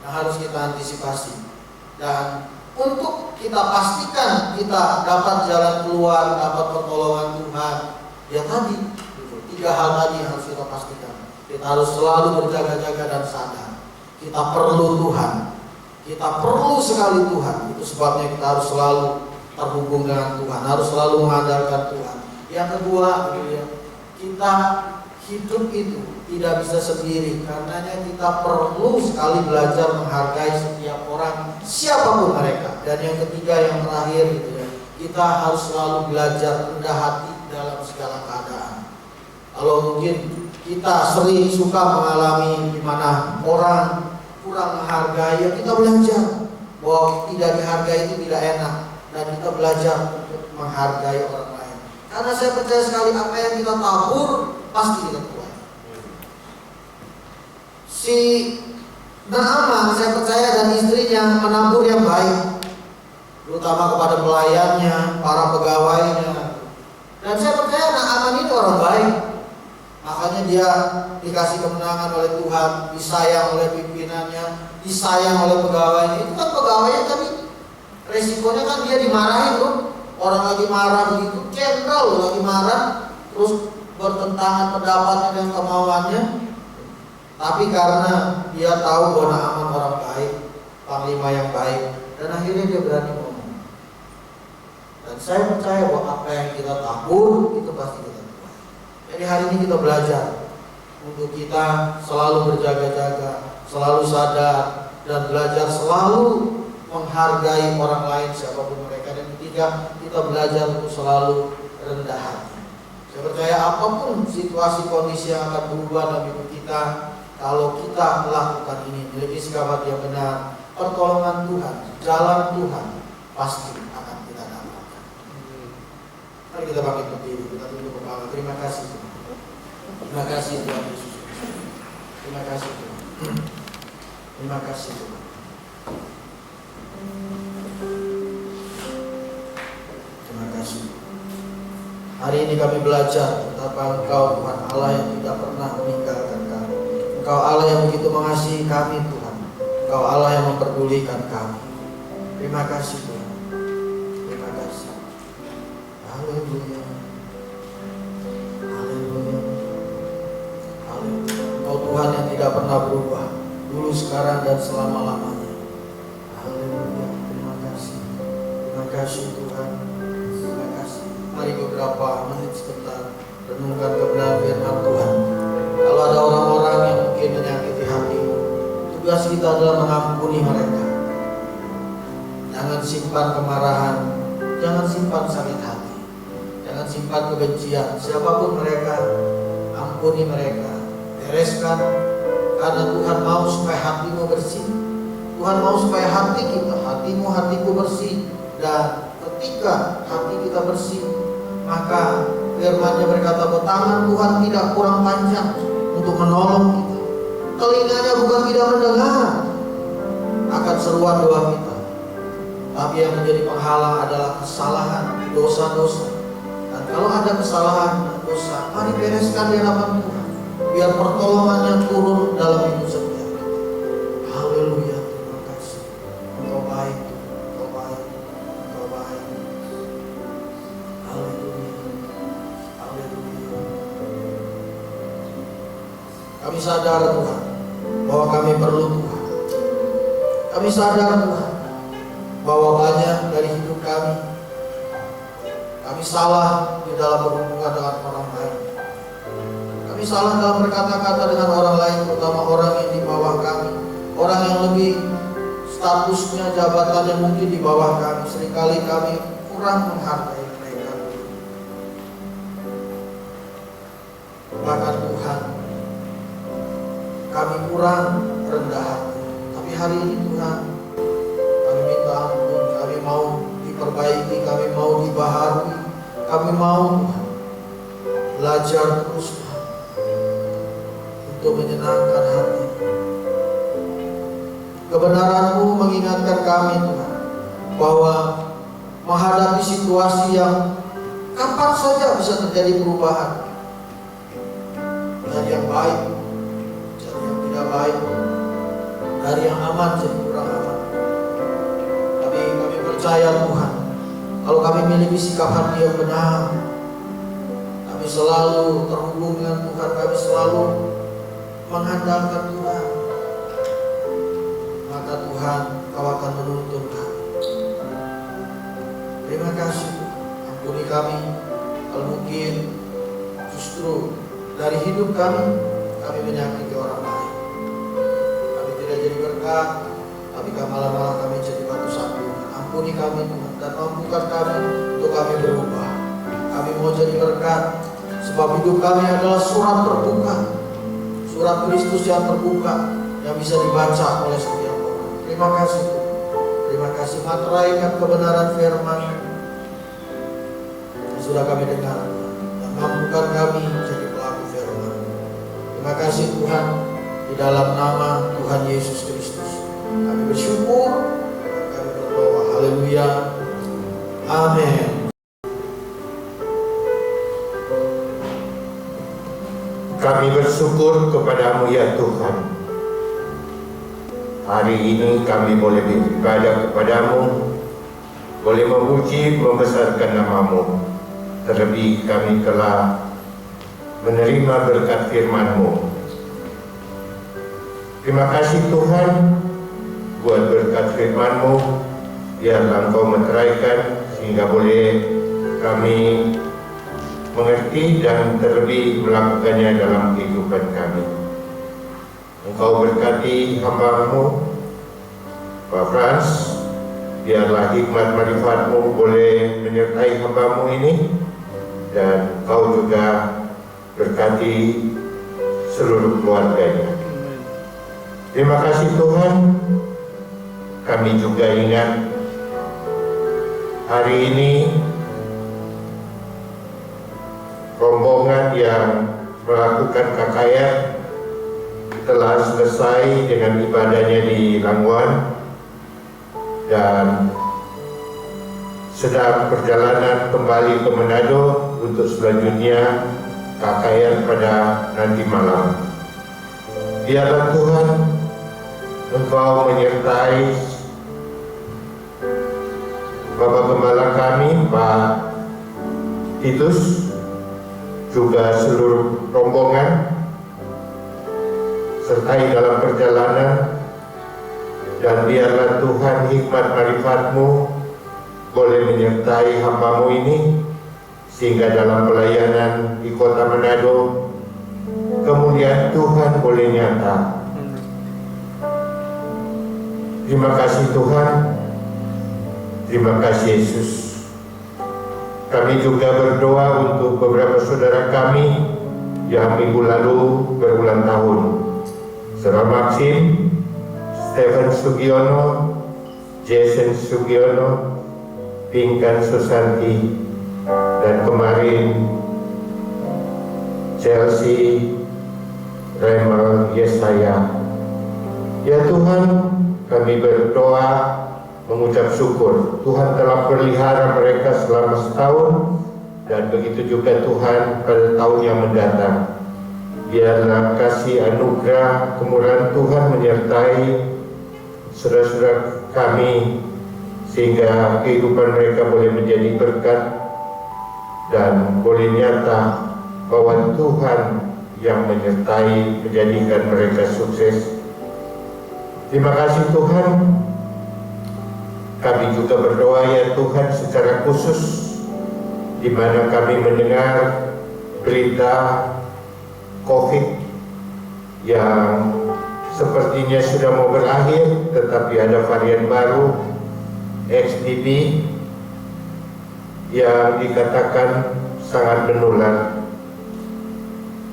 Yang harus kita antisipasi. Dan untuk kita pastikan kita dapat jalan keluar, dapat pertolongan Tuhan, ya tadi 3 hal tadi yang harus kita pastikan. Kita harus selalu berjaga-jaga dan sadar kita perlu Tuhan, kita perlu sekali Tuhan. Itu sebabnya kita harus selalu terhubung dengan Tuhan, harus selalu mengandalkan Tuhan. Yang kedua, kita hidup itu tidak bisa sendiri. Karenanya kita perlu sekali belajar menghargai setiap orang, siapapun mereka. Dan yang ketiga, yang terakhir gitu ya, kita harus selalu belajar rendah hati dalam segala keadaan. Kalau mungkin kita sering suka mengalami di mana orang kurang menghargai, ya kita belajar bahwa tidak dihargai itu tidak enak, dan kita belajar untuk menghargai orang lain. Karena saya percaya sekali apa yang kita tabur pasti kita tuai. si Naaman, saya percaya, dan istrinya menabur yang baik, terutama kepada pelayannya, para pegawainya. Dan saya percaya Naaman ini orang baik. Makanya dia dikasih kemenangan oleh Tuhan, disayang oleh pimpinannya, disayang oleh pegawainya. Itu kan pegawainya, tapi resikonya kan dia dimarahin loh. Orang lagi marah begitu, jenderal lagi marah, terus bertentangan pendapatnya dan kemauannya. Tapi karena dia tahu bahwa Naaman orang baik, panglima yang baik, dan akhirnya dia berani ngomong. Dan saya percaya bahwa apa yang kita tabur itu pasti kita tuai. Jadi hari ini kita belajar untuk kita selalu berjaga-jaga, selalu sadar, dan belajar selalu menghargai orang lain siapapun mereka. Dan ketiga, kita belajar untuk selalu rendah hati. Saya percaya apapun situasi kondisi yang akan berubah dalam hidup kita, kalau kita melakukan ini, memiliki sikap hati yang benar, pertolongan Tuhan, jalan Tuhan pasti akan kita dapatkan. Mari kita bangkit berdiri, kita tunduk kepala. Terima kasih Tuhan. Terima kasih Tuhan Yesus. Terima kasih Tuhan. Terima kasih Tuhan. Terima kasih. Hari ini kami belajar betapa Engkau Tuhan Allah yang tidak pernah meninggalkan kami. Engkau Allah yang begitu mengasihi kami Tuhan. Engkau Allah yang memperdulikan kami. Terima kasih Tuhan. Terima kasih. Haleluya. Haleluya. Haleluya. Engkau Tuhan yang tidak pernah berubah, dulu, sekarang, dan selama-lamanya. Haleluya. Terima kasih. Terima kasih Tuhan. Terima kasih. Mari beberapa menit sebentar renungkan kebenaran firman Tuhan. Kalau ada orang-orang yang mungkin menyakiti hatimu, tugas kita adalah mengampuni mereka. Jangan simpan kemarahan, jangan simpan sakit hati, jangan simpan kebencian. Siapapun mereka, ampuni mereka, bereskan. Karena Tuhan mau supaya hatimu bersih. Tuhan mau supaya hati kita, hatimu, hatiku bersih. Dan ketika hati kita bersih, maka firman-Nya berkata bahwa tangan Tuhan tidak kurang panjang untuk menolong kita. Telinganya bukan tidak mendengar akan seruan doa kita, tapi yang menjadi penghalang adalah kesalahan, dosa-dosa. Dan kalau ada kesalahan dan dosa, mari bereskan di hadapan Tuhan, biar pertolongannya turun dalam hidup setiap kita. Haleluya. Terima kasih. Engkau baik, Engkau baik, Engkau baik. Haleluya. Haleluya. Kami sadar Tuhan bahwa kami perlu Tuhan. Kami sadar Tuhan bahwa banyak dari hidup kami salah di dalam berhubungan dengan orang lain. Kami salah dalam berkata-kata dengan orang lain, terutama orang yang di bawah kami, orang yang lebih statusnya, jabatannya mungkin di bawah kami. Seringkali kami kurang menghargai mereka. Bahkan Tuhan, kami kurang rendah hati. Tapi hari ini Tuhan, kami minta ampun, kami mau diperbaiki, kami mau dibaharui, kami mau Tuhan belajar terus Tuhan untuk menyenangkan hati. Kebenaran-Mu mengingatkan kami Tuhan bahwa menghadapi situasi yang kapan saja bisa terjadi perubahan, dari yang baik jadi yang tidak baik, dari yang aman jadi kurang aman. Tapi kami percaya Tuhan, kalau kami memiliki sikap hati yang benar, kami selalu terhubung dengan Tuhan, kami selalu mengandalkan Tuhan, maka Tuhan Kau akan menuntun kami. Terima kasih Tuhan. Ampuni kami kalau mungkin justru dari hidup kami menyakiti orang lain. Kami tidak jadi berkat, tapi malah kami jadi batu sandungan. Ampuni kami Tuhan, dan mampukan kami untuk kami berubah. Kami mau jadi berkat, sebab hidup kami adalah surat terbuka, surat Kristus yang terbuka, yang bisa dibaca oleh setiap orang. Terima kasih Tuhan. Terima kasih materaikan kebenaran firman yang sudah kami dengar, dan mampukan kami jadi pelaku firman. Terima kasih Tuhan, Di dalam nama Tuhan Yesus Kristus kami bersyukur, kami berdoa. Haleluya. Amin. Kami bersyukur kepadamu ya Tuhan. Hari ini kami boleh beribadah kepadamu, boleh memuji, membesarkan namamu. Terlebih kami telah menerima berkat firman-Mu. Terima kasih Tuhan buat berkat firman-Mu, biarlah Engkau meteraikan sehingga boleh kami mengerti dan terlebih melakukannya dalam kehidupan kami. Engkau berkati hamba-Mu, Pak Frans, biarlah hikmat marifat-Mu boleh menyertai hamba-Mu ini, dan Engkau juga berkati seluruh keluarganya. Terima kasih Tuhan. Kami juga ingat hari ini rombongan yang melakukan KKR telah selesai dengan ibadahnya di Langwan dan sedang perjalanan kembali ke Manado untuk selanjutnya KKR pada nanti malam. Biarlah Tuhan Engkau menyertai Bapak Gembala kami, Pak Titus, juga seluruh rombongan, sertai dalam perjalanan, dan biarlah Tuhan hikmat marifat-Mu boleh menyertai hamba-Mu ini, sehingga dalam pelayanan di kota Manado, kemuliaan Tuhan boleh nyata. Terima kasih Tuhan, terima kasih Yesus. Kami juga berdoa untuk beberapa saudara kami yang minggu lalu berulang tahun. Saudara Maxim, Stephen Sugiono, Jason Sugiono, Pinkan Susanti, dan kemarin Chelsea Remel Yesaya. Ya Tuhan, kami berdoa mengucap syukur Tuhan telah pelihara mereka selama setahun, dan begitu juga Tuhan pada tahun yang mendatang. Biarlah kasih anugerah kemurahan Tuhan menyertai saudara-saudara kami, sehingga kehidupan mereka boleh menjadi berkat dan boleh nyata bahwa Tuhan yang menyertai menjadikan mereka sukses. Terima kasih Tuhan. Kami juga berdoa ya Tuhan secara khusus, di mana kami mendengar berita COVID yang sepertinya sudah mau berakhir, tetapi ada varian baru XBB yang dikatakan sangat menular.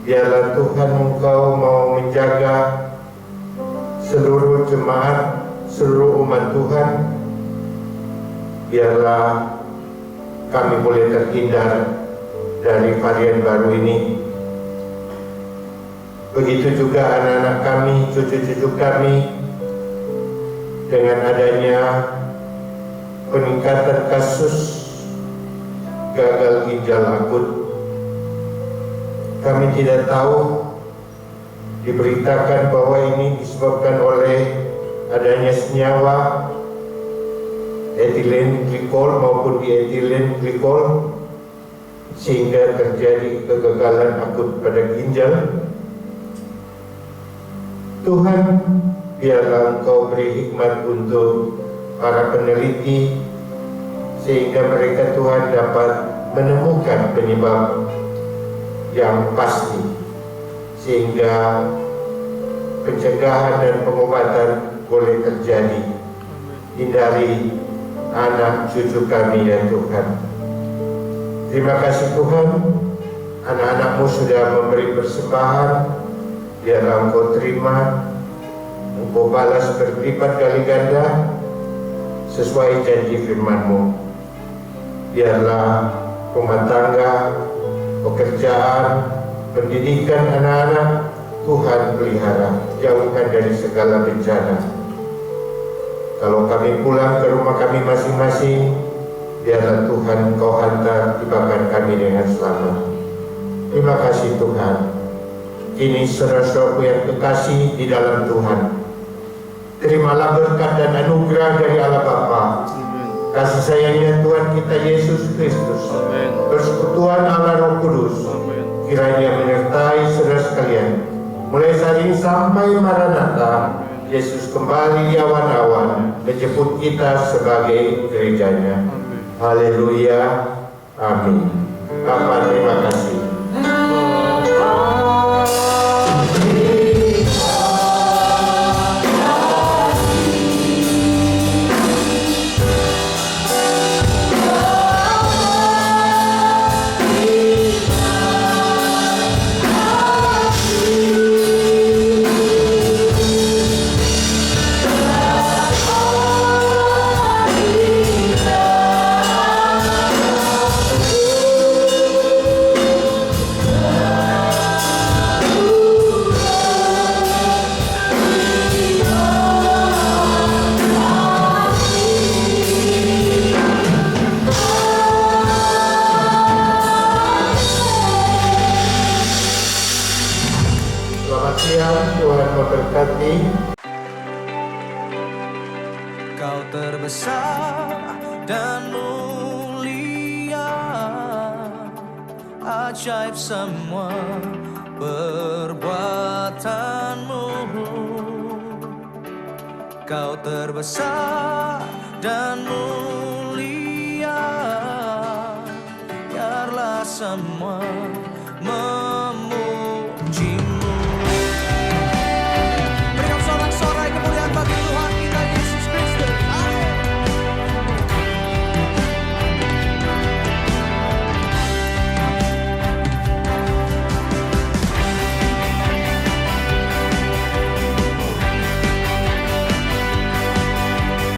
Biarlah Tuhan Engkau mau menjaga seluruh jemaat, seluruh umat Tuhan. Biarlah kami boleh terhindar dari varian baru ini. Begitu juga anak-anak kami, cucu-cucu kami, dengan adanya peningkatan kasus gagal ginjal akut. Kami tidak tahu, diberitakan bahwa ini disebabkan oleh adanya senyawa etilen glikol maupun dietilen glikol, sehingga terjadi kegagalan akut pada ginjal. Tuhan, biarlah Engkau beri hikmat untuk para peneliti, sehingga mereka Tuhan dapat menemukan penyebab yang pasti, sehingga pencegahan dan pengobatan boleh terjadi. Hindari anak cucu kami ya Tuhan. Terima kasih Tuhan, anak-anak-Mu sudah memberi persembahan. Biarlah Engkau terima, Engkau balas berlipat kali ganda sesuai janji firman-Mu. Biarlah rumah tangga, pekerjaan, pendidikan anak-anak, Tuhan pelihara, jauhkan dari segala bencana. Kalau kami pulang ke rumah kami masing-masing, biarlah Tuhan Kau hantar tibakan kami dengan selamat. Terima kasih Tuhan. Kini saudara-saudaraku yang kekasih di dalam Tuhan, terimalah berkat dan anugerah dari Allah Bapa, kasih sayangnya Tuhan kita Yesus Kristus, persekutuan Allah Roh Kudus, kiranya menyertai saudara sekalian, mulai saat ini sampai Maranatha. Yesus kembali di awan-awan menjemput kita sebagai gerejanya. Haleluya, amin. Bapa, terima kasih. Selamat siang, Tuhan memberkati. Kau terbesar dan mulia, ajaib semua perbuatanmu. Kau terbesar dan mulia, biarlah semua memuliakanmu.